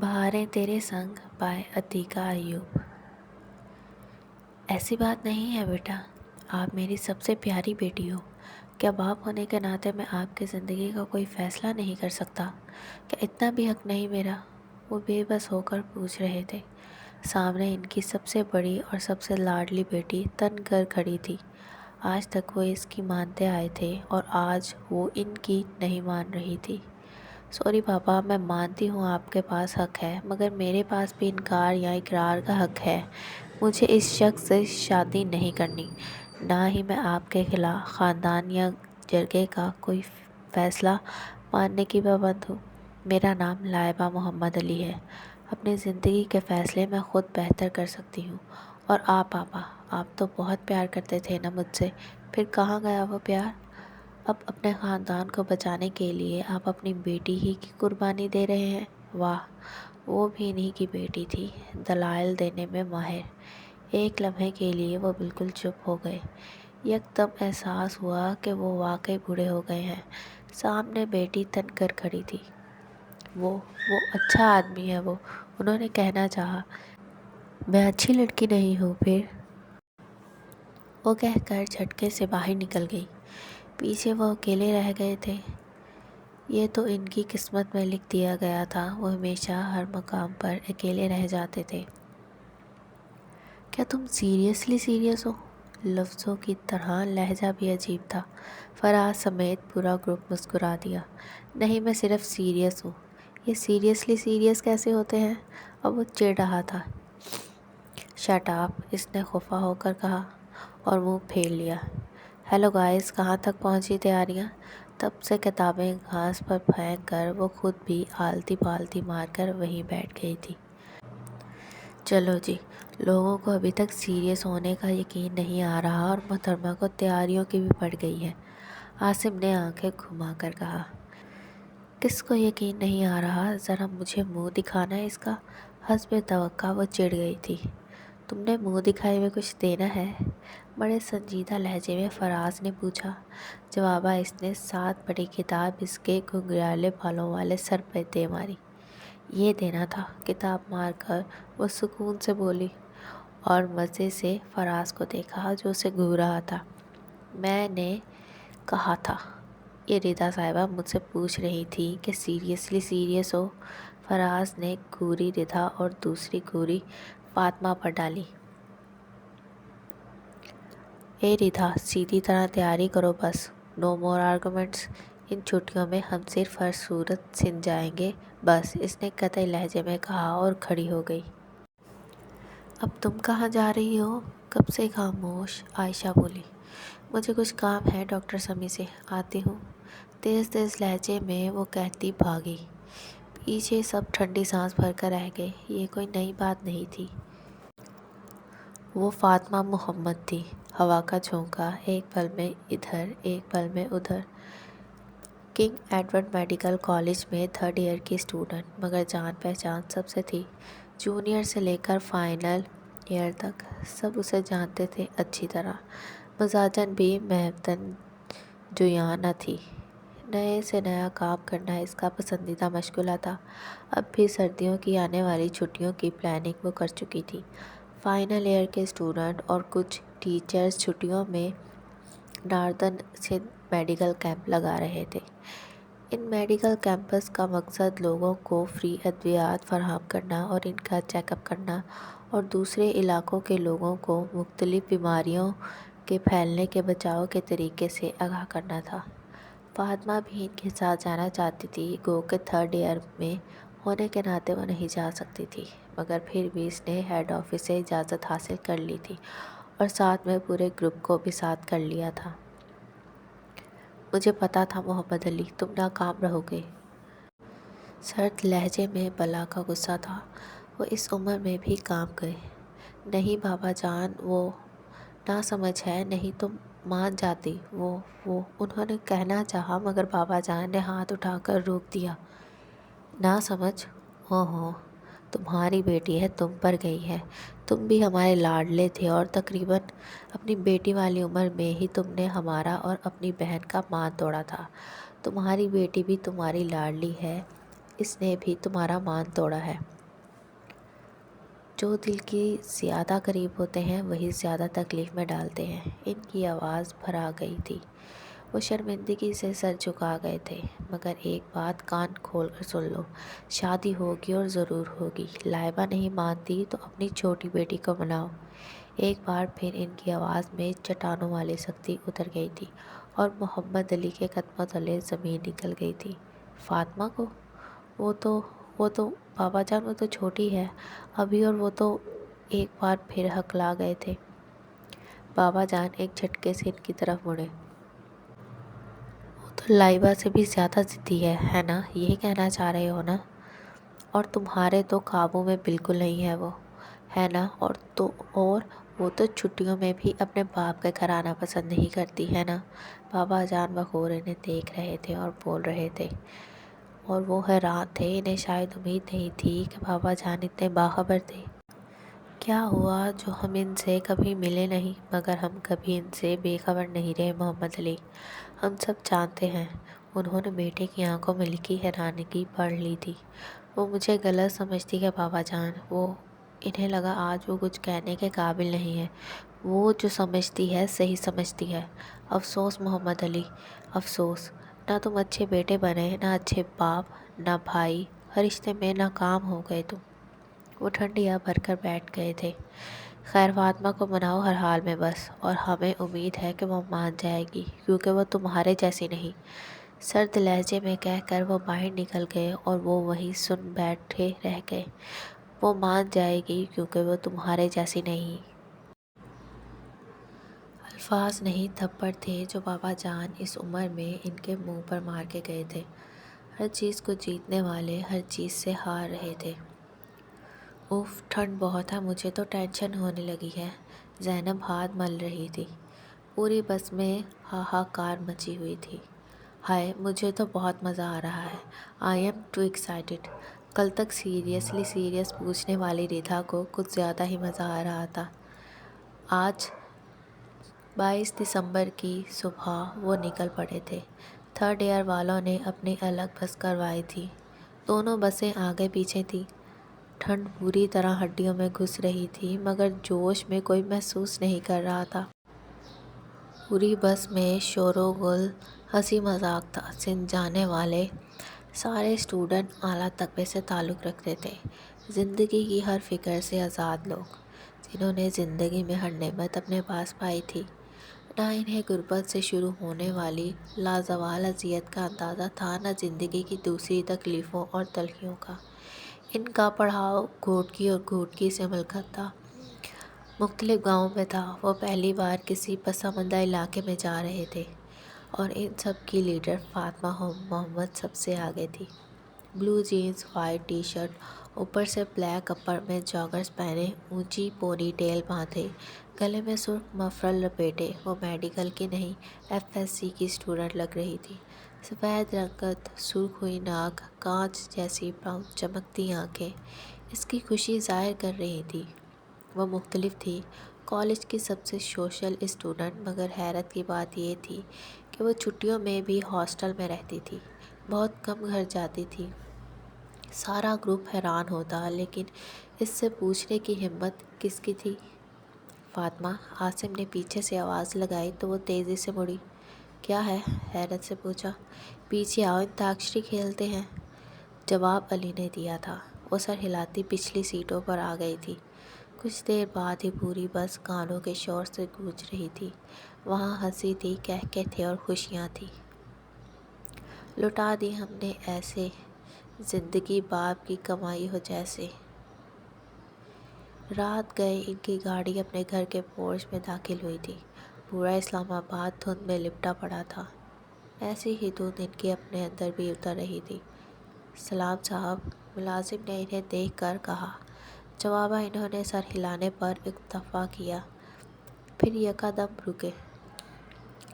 بہاریں تیرے سنگ پائے عتیقہ ایوب۔ ایسی بات نہیں ہے بیٹا، آپ میری سب سے پیاری بیٹی ہو۔ کیا باپ ہونے کے ناطے میں آپ کی زندگی کا کوئی فیصلہ نہیں کر سکتا؟ کیا اتنا بھی حق نہیں میرا؟ وہ بے بس ہو کر پوچھ رہے تھے۔ سامنے ان کی سب سے بڑی اور سب سے لاڈلی بیٹی تن کر کھڑی تھی۔ آج تک وہ اس کی مانتے آئے تھے اور آج وہ ان کی نہیں مان رہی تھی۔ سوری پاپا، میں مانتی ہوں آپ کے پاس حق ہے، مگر میرے پاس بھی انکار یا اقرار کا حق ہے۔ مجھے اس شخص سے شادی نہیں کرنی، نہ ہی میں آپ کے خلاف خاندان یا جرگے کا کوئی فیصلہ ماننے کی پابند ہوں۔ میرا نام لائبہ محمد علی ہے۔ اپنی زندگی کے فیصلے میں خود بہتر کر سکتی ہوں۔ اور آپ پاپا، آپ تو بہت پیار کرتے تھے نا مجھ سے، پھر کہاں گیا وہ پیار؟ اب اپنے خاندان کو بچانے کے لیے آپ اپنی بیٹی ہی کی قربانی دے رہے ہیں؟ واہ، وہ بھی انہی کی بیٹی تھی، دلائل دینے میں ماہر۔ ایک لمحے کے لیے وہ بالکل چپ ہو گئے۔ یکدم احساس ہوا کہ وہ واقعی بوڑھے ہو گئے ہیں۔ سامنے بیٹی تن کر کھڑی تھی۔ وہ اچھا آدمی ہے وہ، انہوں نے کہنا چاہا۔ میں اچھی لڑکی نہیں ہوں پھر؟ وہ کہہ کر جھٹکے سے باہر نکل گئی۔ پیچھے وہ اکیلے رہ گئے تھے۔ یہ تو ان کی قسمت میں لکھ دیا گیا تھا، وہ ہمیشہ ہر مقام پر اکیلے رہ جاتے تھے۔ کیا تم سیریس ہو؟ لفظوں کی طرح لہجہ بھی عجیب تھا۔ فراز سمیت پورا گروپ مسکرا دیا۔ نہیں، میں صرف سیریس ہوں۔ یہ سیریس کیسے ہوتے ہیں؟ اب وہ چڑ رہا تھا۔ شٹ اپ، اس نے خفا ہو کر کہا اور منہ پھیر لیا۔ ہیلو گائز، کہاں تک پہنچی تیاریاں؟ تب سے کتابیں گھاس پر پھینک کر وہ خود بھی آلتی پالتی مار کر وہیں بیٹھ گئی تھی۔ چلو جی، لوگوں کو ابھی تک سیریس ہونے کا یقین نہیں آ رہا اور محترمہ کو تیاریوں کی بھی پڑ گئی ہے۔ عاصم نے آنکھیں گھما کر کہا۔ کس کو یقین نہیں آ رہا؟ ذرا مجھے منہ دکھانا اس کا۔ حسب توقع وہ چڑ گئی تھی۔ تم نے منہ دکھائے ہوئے کچھ دینا ہے؟ بڑے سنجیدہ لہجے میں فراز نے پوچھا۔ جواباً اس نے 7 بڑی کتاب اس کے گھنگریالے بالوں والے سر پہ دے ماری۔ یہ دینا تھا، کتاب مار کر وہ سکون سے بولی اور مزے سے فراز کو دیکھا جو اسے گھور رہا تھا۔ میں نے کہا تھا، یہ ردا صاحبہ مجھ سے پوچھ رہی تھی کہ سیریس ہو؟ فراز نے گھوری ردا اور دوسری گھوری فاطمہ پر ڈالی۔ اے ردا، سیدھی طرح تیاری کرو بس، نو مور آرگومنٹس۔ ان چھٹیوں میں ہم صرف ہر صورت سندھ جائیں گے بس، اس نے قطعی لہجے میں کہا اور کھڑی ہو گئی۔ اب تم کہاں جا رہی ہو؟ کب سے خاموش عائشہ بولی۔ مجھے کچھ کام ہے ڈاکٹر سمیع سے، آتی ہوں، تیز لہجے میں وہ کہتی بھاگی۔ پیچھے سب ٹھنڈی سانس بھر کر رہ گئے۔ یہ کوئی نئی بات نہیں تھی۔ وہ فاطمہ محمد تھی، ہوا کا جھونکا، ایک پل میں ادھر ایک پل میں ادھر۔ کنگ ایڈورڈ میڈیکل کالج میں 3rd ایئر کی اسٹوڈنٹ، مگر جان پہچان سب سے تھی۔ جونیئر سے لے کر فائنل ایئر تک سب اسے جانتے تھے اچھی طرح۔ مزاجاً بھی محبتاً جویانہ تھی۔ نئے سے نیا کام کرنا اس کا پسندیدہ مشغلہ تھا۔ اب بھی سردیوں کی آنے والی چھٹیوں کی پلاننگ وہ کر چکی تھی۔ فائنل ایئر کے اسٹوڈنٹ اور کچھ ٹیچرز چھٹیوں میں ناردرن سندھ میڈیکل کیمپ لگا رہے تھے۔ ان میڈیکل کیمپس کا مقصد لوگوں کو فری ادویات فراہم کرنا اور ان کا چیک اپ کرنا اور دوسرے علاقوں کے لوگوں کو مختلف بیماریوں کے پھیلنے کے بچاؤ کے طریقے سے آگاہ کرنا تھا۔ فاطمہ بھی ان کے ساتھ جانا چاہتی تھی، گو کہ 3rd ایئر میں ہونے کے ناطے وہ نہیں جا سکتی تھی، مگر پھر بھی اس نے ہیڈ آفس سے اجازت حاصل کر لی تھی اور ساتھ میں پورے گروپ کو بھی ساتھ کر لیا تھا۔ مجھے پتا تھا محمد علی، تم ناکام رہو گے۔ سرد لہجے میں بلا کا غصہ تھا۔ وہ اس عمر میں بھی کام گئے۔ نہیں بابا جان، وہ ناسمجھ ہے، نہیں تو مان جاتی۔ وہ انہوں نے کہنا چاہا، مگر بابا جان نے ہاتھ اٹھا کر روک دیا۔ ناسمجھ؟ اوہو، تمہاری بیٹی ہے، تم پر گئی ہے۔ تم بھی ہمارے لاڈلے تھے اور تقریباً اپنی بیٹی والی عمر میں ہی تم نے ہمارا اور اپنی بہن کا مان توڑا تھا۔ تمہاری بیٹی بھی تمہاری لاڈلی ہے، اس نے بھی تمہارا مان توڑا ہے۔ جو دل کی زیادہ قریب ہوتے ہیں وہی زیادہ تکلیف میں ڈالتے ہیں۔ ان کی آواز بھرا گئی تھی، وہ شرمندگی سے سر جھکا گئے تھے۔ مگر ایک بات کان کھول کر سن لو، شادی ہوگی اور ضرور ہوگی۔ لائبہ نہیں مانتی تو اپنی چھوٹی بیٹی کو مناؤ۔ ایک بار پھر ان کی آواز میں چٹانوں والی سختی اتر گئی تھی اور محمد علی کے قدموں تلے زمین نکل گئی تھی۔ فاطمہ کو؟ وہ تو بابا جان، وہ تو چھوٹی ہے ابھی، اور وہ تو ایک بار پھر ہکلا گئے تھے۔ بابا جان ایک جھٹکے سے ان کی طرف مڑے۔ وہ تو لائبہ سے بھی زیادہ ضدی ہے نا؟ یہی کہنا چاہ رہے ہو نا؟ اور تمہارے تو قابو میں بالکل نہیں ہے وہ، ہے نا؟ اور وہ تو چھٹیوں میں بھی اپنے باپ کے گھر آنا پسند نہیں کرتی، ہے نا؟ بابا جان بغور انہیں دیکھ رہے تھے اور بول رہے تھے، اور وہ حیران تھے۔ انہیں شاید امید نہیں تھی کہ بابا جان اتنے باخبر تھے۔ کیا ہوا جو ہم ان سے کبھی ملے نہیں؟ مگر ہم کبھی ان سے بے خبر نہیں رہے محمد علی، ہم سب جانتے ہیں۔ انہوں نے بیٹے کی آنکھوں میں لکھی حیرانگی پڑھ لی تھی۔ وہ مجھے غلط سمجھتی ہے بابا جان، انہیں لگا آج وہ کچھ کہنے کے قابل نہیں ہے۔ وہ جو سمجھتی ہے صحیح سمجھتی ہے۔ افسوس محمد علی، افسوس، نہ تم اچھے بیٹے بنے، نہ اچھے باپ، نہ بھائی، ہر رشتے میں ناکام ہو گئے تم۔ وہ ٹھنڈیا بھر کر بیٹھ گئے تھے۔ خیر، فاطمہ کو مناؤ ہر حال میں بس، اور ہمیں امید ہے کہ وہ مان جائے گی، کیونکہ وہ تمہارے جیسی نہیں۔ سرد لہجے میں کہہ کر وہ باہر نکل گئے اور وہ وہیں سن بیٹھے رہ گئے۔ وہ مان جائے گی کیونکہ وہ تمہارے جیسی نہیں۔ الفاظ نہیں، تھپڑ تھے جو بابا جان اس عمر میں ان کے منہ پر مار کے گئے تھے۔ ہر چیز کو جیتنے والے ہر چیز سے ہار رہے تھے۔ اف، ٹھنڈ بہت ہے، مجھے تو ٹینشن ہونے لگی ہے۔ زینب ہاتھ مل رہی تھی۔ پوری بس میں ہاہاکار مچی ہوئی تھی۔ ہائے، مجھے تو بہت مزہ آ رہا ہے۔ I am too excited. کل تک سیریس پوچھنے والی ریتا کو کچھ زیادہ ہی مزہ آ رہا تھا۔ آج 22 دسمبر کی صبح وہ نکل پڑے تھے۔ تھرڈ ایئر والوں نے اپنی الگ بس کروائی تھی۔ دونوں بسیں آگے پیچھے تھیں۔ ٹھنڈ بری طرح ہڈیوں میں گھس رہی تھی، مگر جوش میں کوئی محسوس نہیں کر رہا تھا۔ پوری بس میں شور و غل، ہنسی مذاق تھا۔ سندھ جانے والے سارے اسٹوڈنٹ اعلیٰ طبقے سے تعلق رکھتے تھے، زندگی کی ہر فکر سے آزاد لوگ، جنہوں نے زندگی میں ہر نعمت اپنے پاس پائی تھی۔ نہ انہیں غربت سے شروع ہونے والی لازوال اذیت کا اندازہ تھا، نہ زندگی کی دوسری تکلیفوں اور تلخیوں کا۔ ان کا پڑاؤ گھوٹکی اور گھوٹکی سے ملکت تھا، مختلف گاؤں میں تھا۔ وہ پہلی بار کسی پسماندہ علاقے میں جا رہے تھے، اور ان سب کی لیڈر فاطمہ محمد سب سے آگے تھی۔ بلو جینز، وائٹ ٹی شرٹ، اوپر سے بلیک اپر میں جاگرز پہنے، اونچی پونی ٹیل باندھے، گلے میں سرخ مفرل لپیٹے، وہ میڈیکل کی نہیں ایف ایس سی کی اسٹوڈنٹ لگ رہی تھی۔ سفید رنگت، سرخ ہوئی ناک، کانچ جیسی براؤن چمکتی آنکھیں اس کی خوشی ظاہر کر رہی تھی۔ وہ مختلف تھی، کالج کی سب سے سوشل اسٹوڈنٹ، مگر حیرت کی بات یہ تھی کہ وہ چھٹیوں میں بھی ہاسٹل میں رہتی تھی، بہت کم گھر جاتی تھی۔ سارا گروپ حیران ہوتا، لیکن اس سے پوچھنے کی ہمت کس کی تھی؟ فاطمہ، عاصم نے پیچھے سے آواز لگائی تو وہ تیزی سے مڑی۔ کیا ہے؟ حیرت سے پوچھا۔ پیچھے آؤ، انتاکشری کھیلتے ہیں۔ جواب علی نے دیا تھا۔ وہ سر ہلاتی پچھلی سیٹوں پر آ گئی تھی۔ کچھ دیر بعد ہی پوری بس گانوں کے شور سے گونج رہی تھی۔ وہاں ہنسی تھی، کہکے تھے اور خوشیاں تھیں۔ لٹا دی ہم نے ایسے، زندگی باپ کی کمائی ہو جیسے۔ رات گئے ان کی گاڑی اپنے گھر کے پورچ میں داخل ہوئی تھی۔ پورا اسلام آباد دھند میں لپٹا پڑا تھا۔ ایسی ہی دھند ان کے اپنے اندر بھی اتر رہی تھی۔ سلام صاحب، ملازم نے انہیں دیکھ کر کہا۔ جواباً انہوں نے سر ہلانے پر اکتفا کیا، پھر یکدم رکے۔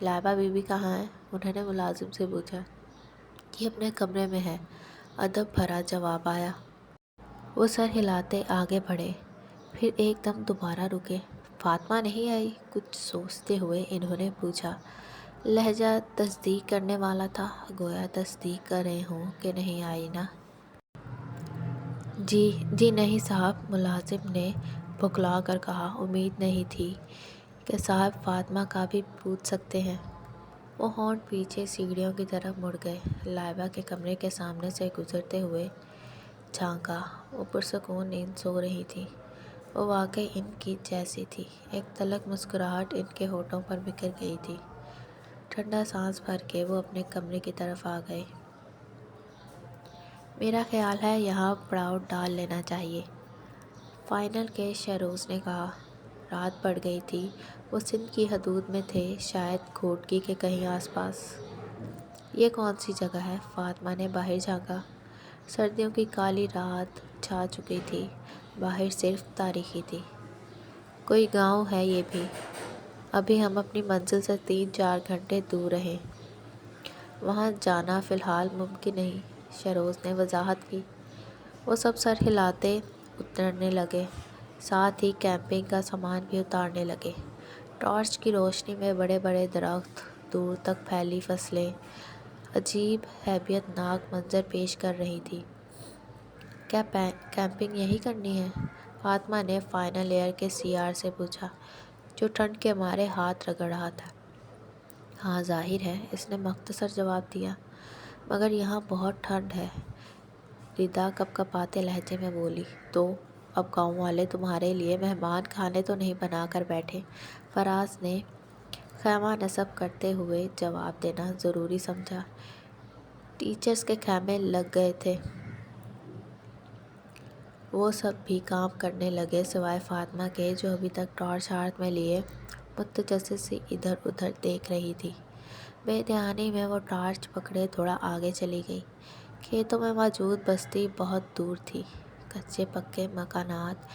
لائبہ بی بی کہاں ہے؟ انہوں نے ملازم سے پوچھا۔ یہ اپنے کمرے میں ہے، ادب بھرا جواب آیا۔ وہ سر ہلاتے آگے بڑھے، پھر ایک دم دوبارہ رکے۔ فاطمہ نہیں آئی؟ کچھ سوچتے ہوئے انہوں نے پوچھا۔ لہجہ تصدیق کرنے والا تھا، گویا تصدیق کر رہے ہوں کہ نہیں آئی نا۔ جی نہیں صاحب، ملازم نے بھکلا کر کہا۔ امید نہیں تھی کہ صاحب فاطمہ کا بھی پوچھ سکتے ہیں۔ وہ ہونٹ پیچھے سیڑھیوں کی طرف مڑ گئے۔ لائبہ کے کمرے کے سامنے سے گزرتے ہوئے جھانکا۔ وہ پرسکون نیند سو رہی تھی۔ وہ واقعی ان کی جیسی تھی۔ ایک تلخ مسکراہٹ ان کے ہونٹوں پر بکھر گئی تھی۔ ٹھنڈا سانس بھر کے وہ اپنے کمرے کی طرف آ گئے۔ میرا خیال ہے یہاں پڑاؤ ڈال لینا چاہیے، فائنل کے شہروز نے کہا۔ رات پڑ گئی تھی۔ وہ سندھ کی حدود میں تھے، شاید کھوٹکی کے کہیں آس پاس۔ یہ کون سی جگہ ہے؟ فاطمہ نے باہر جھانکا۔ سردیوں کی کالی رات چھا چکی تھی، باہر صرف تاریکی تھی۔ کوئی گاؤں ہے یہ بھی؟ ابھی ہم اپنی منزل سے 3-4 گھنٹے دور ہیں۔ وہاں جانا فی الحال ممکن نہیں، شہروز نے وضاحت کی۔ وہ سب سر ہلاتے اترنے لگے، ساتھ ہی کیمپنگ کا سامان بھی اتارنے لگے۔ ٹارچ کی روشنی میں بڑے بڑے درخت، دور تک پھیلی فصلیں عجیب ہیبت ناک منظر پیش کر رہی تھی۔ کیا کیمپنگ یہی کرنی ہے؟ فاطمہ نے فائنل ایئر کے سیار سے پوچھا، جو ٹھنڈ کے مارے ہاتھ رگڑ رہا تھا۔ ہاں ظاہر ہے، اس نے مختصر جواب دیا، مگر یہاں بہت ٹھنڈ ہے۔ ردا کپکپاتے لہجے میں بولی۔ تو اب گاؤں والے تمہارے لیے مہمان کھانے تو نہیں بنا کر بیٹھے؟ فراز نے خیمہ نصب کرتے ہوئے جواب دینا ضروری سمجھا۔ ٹیچرز کے خیمے لگ گئے تھے، وہ سب بھی کام کرنے لگے سوائے فاطمہ کے، جو ابھی تک ٹارچ ہاتھ میں لیے متجسس سی ادھر ادھر دیکھ رہی تھی۔ بے دھیانی میں وہ ٹارچ پکڑے تھوڑا آگے چلی گئی۔ کھیتوں میں موجود بستی بہت دور تھی، کچے پکے مکانات،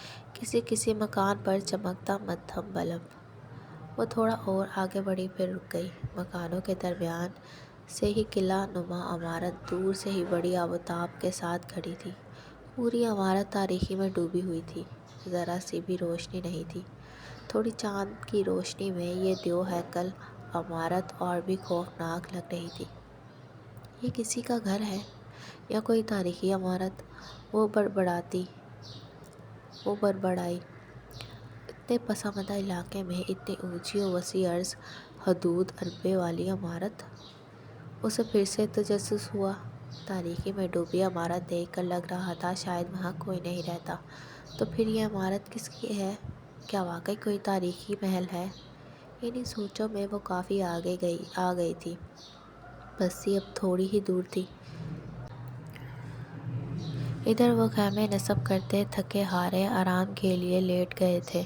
کسی مکان پر چمکتا مدھم بلب۔ وہ تھوڑا اور آگے بڑھی پھر رک گئی۔ مکانوں کے درمیان سے ہی قلعہ نما عمارت دور سے ہی بڑی آبوتاب کے ساتھ کھڑی تھی۔ پوری عمارت تاریکی میں ڈوبی ہوئی تھی، ذرا سی بھی روشنی نہیں تھی۔ تھوڑی چاند کی روشنی میں یہ دیو ہیکل عمارت اور بھی خوفناک لگ رہی تھی۔ یہ کسی کا گھر ہے یا کوئی تاریخی عمارت؟ وہ بڑبڑائی۔ اتنے پسماندہ علاقے میں اتنی اونچی و وسیع عرض حدود عربے والی عمارت؟ اسے پھر سے تجسس ہوا۔ تاریکی میں ڈوبی عمارت دیکھ کر لگ رہا تھا شاید وہاں کوئی نہیں رہتا۔ تو پھر یہ عمارت کس کی ہے؟ کیا واقعی کوئی تاریخی محل ہے؟ انہی سوچوں میں وہ کافی آگے آ گئی تھی۔ بستی اب تھوڑی ہی دور تھی۔ ادھر وہ خیمے نصب کرتے تھکے ہارے آرام کے لیے لیٹ گئے تھے۔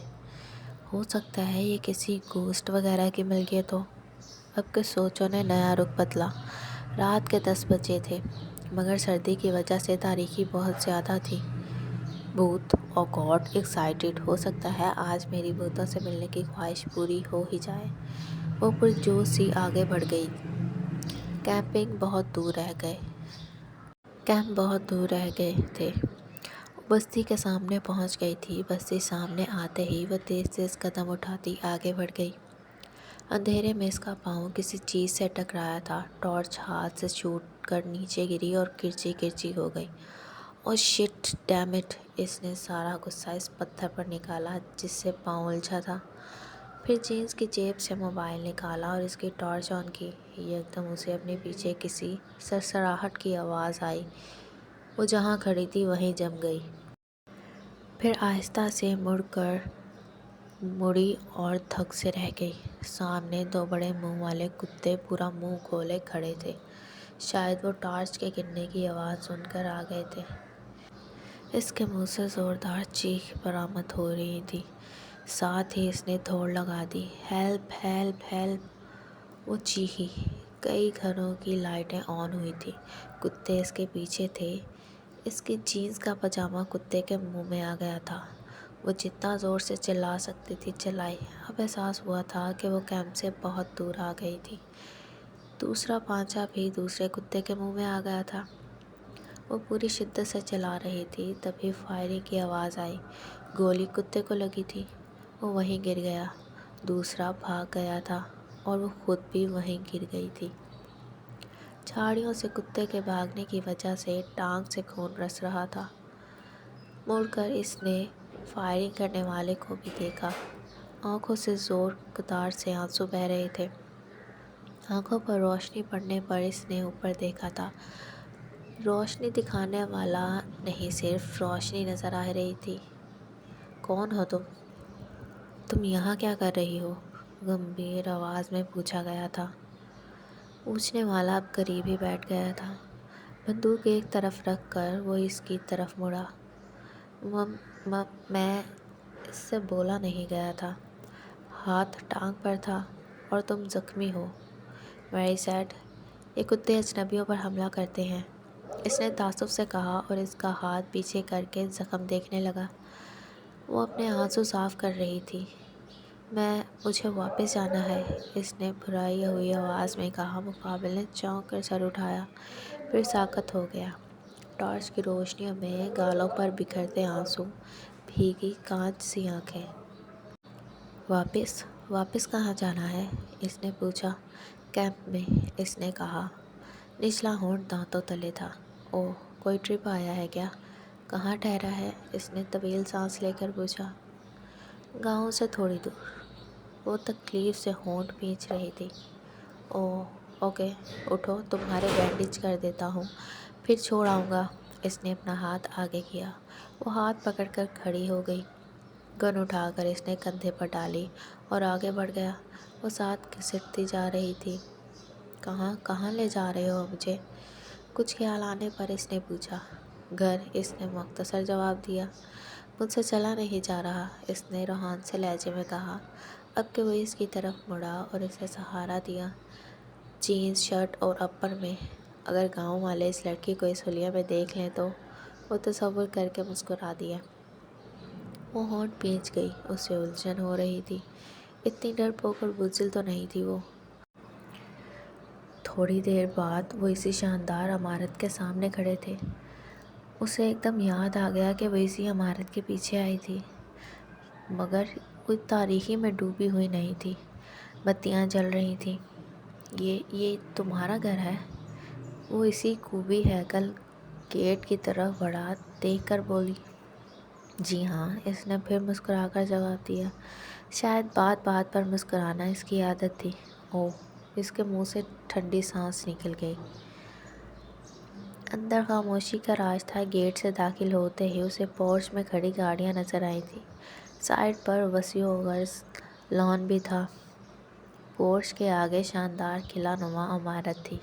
ہو سکتا ہے یہ کسی گھوسٹ وغیرہ کی ملکیت ہو۔ اب کی سوچوں نے نیا رخ بدلا۔ رات کے 10 بجے تھے، مگر سردی کی وجہ سے تاریکی بہت زیادہ تھی۔ بھوت! او گاڈ! ایکسائٹڈ! ہو سکتا ہے آج میری بھوتوں سے ملنے کی خواہش پوری ہو ہی جائے۔ وہ پرجوش سی آگے بڑھ گئی۔ کیمپ بہت دور رہ گئے تھے۔ وہ بستی کے سامنے پہنچ گئی تھی۔ بستی سامنے آتے ہی وہ تیز تیز قدم اٹھاتی آگے بڑھ گئی۔ اندھیرے میں اس کا پاؤں کسی چیز سے ٹکرایا تھا۔ ٹارچ ہاتھ سے چھوٹ کر نیچے گری اور کرچی ہو گئی۔ Oh shit! Damn it! اس نے سارا غصہ اس پتھر پر نکالا جس سے پاؤں الجھا تھا۔ پھر جینز کی جیب سے موبائل نکالا اور اس کی ٹارچ آن کی۔ یکدم اسے اپنے پیچھے کسی سرسراہٹ کی آواز آئی۔ وہ جہاں کھڑی تھی وہیں جم گئی۔ پھر آہستہ سے مڑی اور دھک سے رہ گئی۔ سامنے 2 بڑے منہ والے کتے پورا منہ کھولے کھڑے تھے۔ شاید وہ ٹارچ کے گرنے کی آواز سن کر آ گئے تھے۔ اس کے منہ سے زوردار چیخ برآمد ہو رہی تھی، ساتھ ہی اس نے دوڑ لگا دی۔ ہیلپ! ہیلپ! ہیلپ! وہ چیخی۔ کئی گھروں کی لائٹیں آن ہوئی تھیں۔ کتے اس کے پیچھے تھے۔ اس کی جینز کا پاجامہ کتے کے منہ میں آ گیا تھا۔ وہ جتنا زور سے چلا سکتی تھی چلائی۔ اب احساس ہوا تھا کہ وہ کیمپ سے بہت دور آ گئی تھی۔ دوسرا پانچا بھی دوسرے کتے کے منہ میں آ گیا تھا۔ وہ پوری شدت سے چلا رہی تھی، تبھی فائرنگ کی آواز آئی۔ گولی کتے کو لگی تھی۔ وہ وہیں گر گیا۔ دوسرا بھاگ گیا تھا اور وہ خود بھی وہیں گر گئی تھی۔ جھاڑیوں سے کتے کے بھاگنے کی وجہ سے ٹانگ سے خون رس رہا تھا۔ مڑ کر اس نے فائرنگ کرنے والے کو بھی دیکھا۔ آنکھوں سے زور قطار سے آنسو بہہ رہے تھے۔ آنکھوں پر روشنی پڑنے پر اس نے اوپر دیکھا تھا۔ روشنی دکھانے والا نہیں، صرف روشنی نظر آ رہی تھی۔ کون ہو تم؟ تم یہاں کیا کر رہی ہو؟ گمبھیر آواز میں پوچھا گیا تھا۔ پوچھنے والا اب قریب ہی بیٹھ گیا تھا۔ بندوق ایک طرف رکھ کر وہ اس کی طرف مڑا۔ میں اس سے بولا نہیں گیا تھا۔ ہاتھ ٹانگ پر تھا اور تم زخمی ہو۔ Very sad. یہ کتے اجنبیوں پر حملہ کرتے ہیں، اس نے تعصب سے کہا اور اس کا ہاتھ پیچھے کر کے زخم دیکھنے لگا۔ وہ اپنے آنسو صاف کر رہی تھی۔ مجھے واپس جانا ہے، اس نے بھرائی ہوئی آواز میں کہا۔ مقابل نے چونک کر سر اٹھایا، پھر ساکت ہو گیا۔ ٹارچ کی روشنیوں میں گالوں پر بکھرتے آنسو، بھیگی کانچ سی آنکھیں۔ واپس کہاں جانا ہے؟ اس نے پوچھا۔ کیمپ میں، اس نے کہا۔ نچلا ہونٹ دانتوں تلے تھا۔ اوہ، کوئی ٹرپ آیا ہے کیا؟ کہاں ٹھہرا ہے؟ اس نے طویل سانس لے کر پوچھا۔ گاؤں سے تھوڑی دور۔ وہ تکلیف سے ہونٹ کھینچ رہی تھی۔ اوہ، اوکے، اٹھو، تمہارے بینڈیج کر دیتا ہوں، پھر چھوڑ آؤں گا۔ اس نے اپنا ہاتھ آگے کیا۔ وہ ہاتھ پکڑ کر کھڑی ہو گئی۔ گن اٹھا کر اس نے کندھے پر ڈالی اور آگے بڑھ گیا۔ وہ ساتھ گھسٹتی جا رہی تھی۔ کہاں لے جا رہے ہو مجھے؟ کچھ خیال آنے پر اس نے پوچھا۔ گھر، اس نے مختصر جواب دیا۔ مجھ سے چلا نہیں جا رہا، اس نے روحان سے لہجے میں کہا۔ اب کہ وہ اس کی طرف مڑا اور اسے سہارا دیا۔ جینز، شرٹ اور اپر میں، اگر گاؤں والے اس لڑکی کو اس حلیے میں دیکھ لیں تو؟ وہ تصور کر کے مسکرا دیا۔ وہ ہونٹ بھینچ گئی، اسے الجھن ہو رہی تھی۔ اتنی ڈرپوک اور بزدل تو نہیں تھی وہ۔ تھوڑی دیر بعد وہ اسی شاندار عمارت کے سامنے کھڑے تھے۔ اسے ایک دم یاد آ گیا کہ وہ اسی عمارت کے پیچھے آئی تھی، مگر کوئی تاریکی میں ڈوبی ہوئی نہیں تھی۔ بتیاں جل رہی تھیں۔ یہ تمہارا گھر ہے؟ وہ اسی کوبی ہیکل گیٹ کی طرف بڑھا دیکھ کر بولی۔ جی ہاں، اس نے پھر مسکرا کر جواب دیا۔ شاید بات بات پر مسکرانا اس کی عادت تھی۔ اوہ، اس کے منہ سے ٹھنڈی سانس نکل گئی۔ اندر خاموشی کا راج تھا۔ گیٹ سے داخل ہوتے ہی اسے پورچ میں کھڑی گاڑیاں نظر آئی تھیں۔ سائڈ پر وسیع و غرض لان بھی تھا۔ پورچ کے آگے شاندار قلعہ نما عمارت تھی۔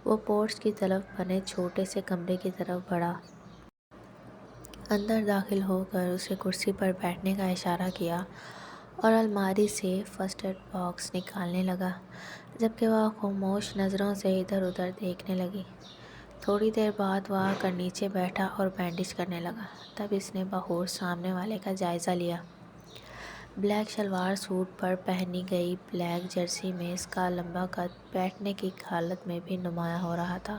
وہ پورچ کی طرف بنے چھوٹے سے کمرے کی طرف بڑھا۔ اندر داخل ہو کر اسے کرسی پر بیٹھنے کا اشارہ کیا اور الماری سے فرسٹ ایڈ باکس نکالنے لگا، جبکہ وہ خاموش نظروں سے ادھر ادھر دیکھنے لگی۔ تھوڑی دیر بعد وہ آ کر نیچے بیٹھا اور بینڈیج کرنے لگا۔ تب اس نے بہوش سامنے والے کا جائزہ لیا۔ بلیک شلوار سوٹ پر پہنی گئی بلیک جرسی میں اس کا لمبا قد بیٹھنے کی حالت میں بھی نمایاں ہو رہا تھا۔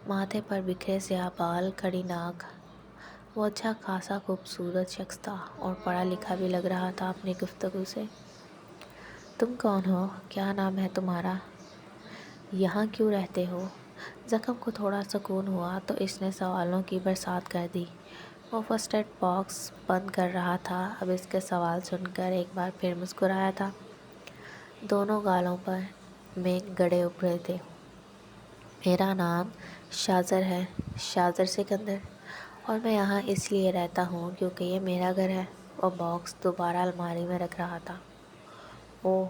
ماتھے پر بکھرے سیاہ بال، کھڑی ناک۔ وہ اچھا خاصا خوبصورت شخص تھا اور پڑھا لکھا بھی لگ رہا تھا اپنی گفتگو سے۔ تم کون ہو؟ کیا نام ہے تمہارا؟ یہاں کیوں رہتے ہو؟ زخم کو تھوڑا سکون ہوا تو اس نے سوالوں کی برسات کر دی۔ وہ فرسٹ ایڈ باکس بند کر رہا تھا، اب اس کے سوال سن کر ایک بار پھر مسکرایا تھا۔ دونوں گالوں پر میں گڑے ابھرے تھے۔ میرا نام شاذر ہے، شاذر سکندر، اور میں یہاں اس لیے رہتا ہوں کیونکہ یہ میرا گھر ہے۔ وہ باکس دوبارہ الماری میں رکھ رہا تھا۔ اوہ،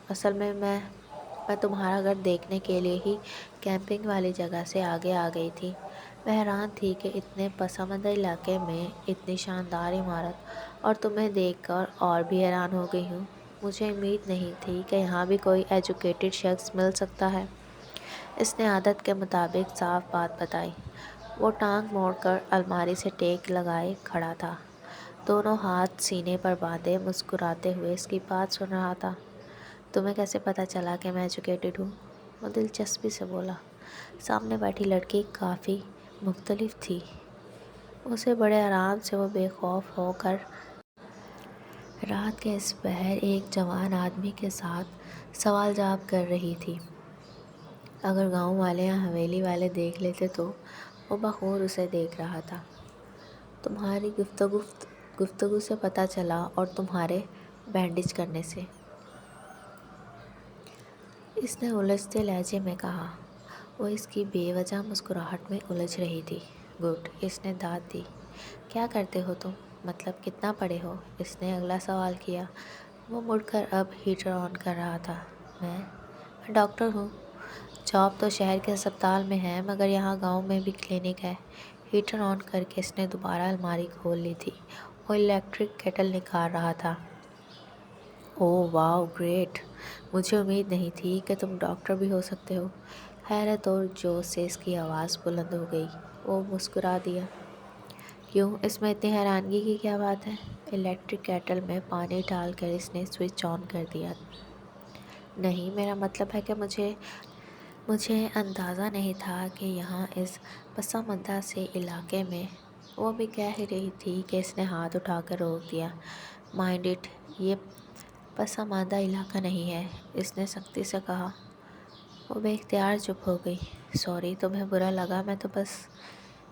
اصل میں تمہارا گھر دیکھنے کے لیے ہی کیمپنگ والی جگہ سے آگے آ گئی تھی۔ وہ حیران تھی کہ اتنے پس منظر علاقے میں اتنی شاندار عمارت، اور تمہیں دیکھ کر اور بھی حیران ہو گئی ہوں۔ مجھے امید نہیں تھی کہ یہاں بھی کوئی ایجوکیٹڈ شخص مل سکتا ہے۔ اس نے عادت کے مطابق صاف بات بتائی۔ وہ ٹانگ موڑ کر الماری سے ٹیک لگائے کھڑا تھا، دونوں ہاتھ سینے پر باندھے، مسکراتے ہوئے اس کی بات سن رہا تھا۔ تمہیں کیسے پتہ چلا کہ میں ایجوکیٹڈ ہوں؟ وہ دلچسپی سے بولا۔ سامنے بیٹھی لڑکی کافی مختلف تھی۔ اسے بڑے آرام سے وہ بے خوف ہو کر رات کے اس پہر ایک جوان آدمی کے ساتھ سوال جواب کر رہی تھی۔ اگر گاؤں والے یا حویلی والے دیکھ لیتے تو؟ وہ بغور اسے دیکھ رہا تھا۔ تمہاری گفتگو سے پتہ چلا اور تمہارے بینڈیج کرنے سے، اس نے الجھتے لہجے میں کہا۔ وہ اس کی بے وجہ مسکراہٹ میں الجھ رہی تھی۔ گڈ، اس نے داد دی۔ کیا کرتے ہو تم؟ مطلب کتنا پڑھے ہو؟ اس نے اگلا سوال کیا۔ وہ مڑ کر اب ہیٹر آن کر رہا تھا۔ میں ڈاکٹر ہوں۔ جاب تو شہر کے ہسپتال میں ہے، مگر یہاں گاؤں میں بھی کلینک ہے۔ ہیٹر آن کر کے اس نے دوبارہ الماری کھول لی تھی اور الیکٹرک کیٹل نکال رہا تھا۔ اوہ واو، گریٹ! مجھے امید نہیں تھی کہ تم ڈاکٹر بھی ہو سکتے ہو۔ حیرت اور جوش سے اس کی آواز بلند ہو گئی۔ وہ مسکرا دیا۔ کیوں، اس میں اتنی حیرانگی کی کیا بات ہے؟ الیکٹرک کیٹل میں پانی ڈال کر اس نے سوئچ آن کر دیا۔ نہیں، میرا مطلب ہے کہ مجھے اندازہ نہیں تھا کہ یہاں اس پسماندہ سے علاقے میں۔ وہ بھی کہہ ہی رہی تھی کہ اس نے ہاتھ اٹھا کر روک دیا۔ مائنڈ اٹ، یہ پسماندہ علاقہ نہیں ہے، اس نے سختی سے کہا۔ وہ بے اختیار چپ ہو گئی۔ سوری، تمہیں برا لگا، میں تو بس…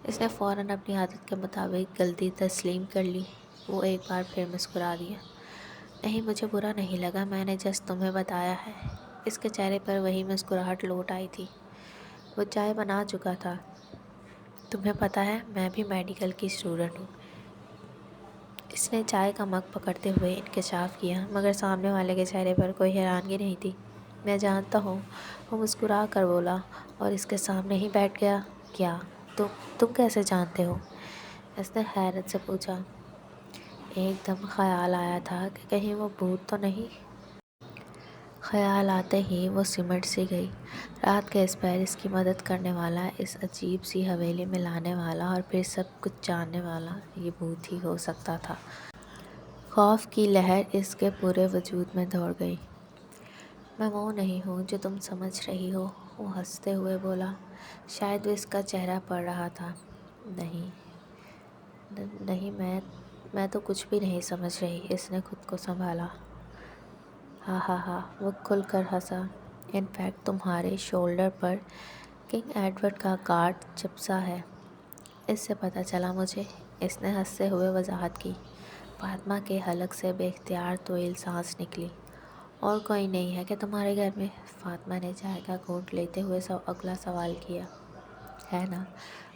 اس نے فوراً اپنی عادت کے مطابق غلطی تسلیم کر لی۔ وہ ایک بار پھر مسکرا دیا۔ نہیں، مجھے برا نہیں لگا، میں نے جسٹ تمہیں بتایا ہے۔ اس کے چہرے پر وہی مسکراہٹ لوٹ آئی تھی۔ وہ چائے بنا چکا تھا۔ تمہیں پتہ ہے، میں بھی میڈیکل کی اسٹوڈنٹ ہوں۔ اس نے چائے کا مگ پکڑتے ہوئے انکشاف کیا، مگر سامنے والے کے چہرے پر کوئی حیرانگی نہیں تھی۔ میں جانتا ہوں، وہ مسکرا کر بولا اور اس کے سامنے ہی بیٹھ گیا۔ کیا؟ تم کیسے جانتے ہو؟ اس نے حیرت سے پوچھا۔ ایک دم خیال آیا تھا کہ کہیں وہ بھوت تو نہیں۔ خیال آتے ہی وہ سمٹ سی گئی۔ رات کے اس پہر اس کی مدد کرنے والا، اس عجیب سی حویلی میں لانے والا اور پھر سب کچھ جاننے والا یہ بھوت ہی ہو سکتا تھا۔ خوف کی لہر اس کے پورے وجود میں دوڑ گئی۔ میں وہ نہیں ہوں جو تم سمجھ رہی ہو، وہ ہنستے ہوئے بولا۔ شاید وہ اس کا چہرہ پڑھ رہا تھا۔ نہیں، میں تو کچھ بھی نہیں سمجھ رہی، اس نے خود کو سنبھالا۔ ہاں ہاں ہاں، وہ کھل کر ہنسا۔ ان فیکٹ تمہارے شولڈر پر کنگ ایڈورڈ کا کارڈ چپسا ہے۔ اس سے پتہ چلا مجھے، اس نے ہنستے ہوئے وضاحت کی۔ فاطمہ کے حلق سے بے اختیار طویل سانس نکلی۔ اور کوئی نہیں ہے کہ تمہارے گھر میں؟ فاطمہ نے چائے کا گھونٹ لیتے ہوئے اگلا سوال کیا۔ ہے نا،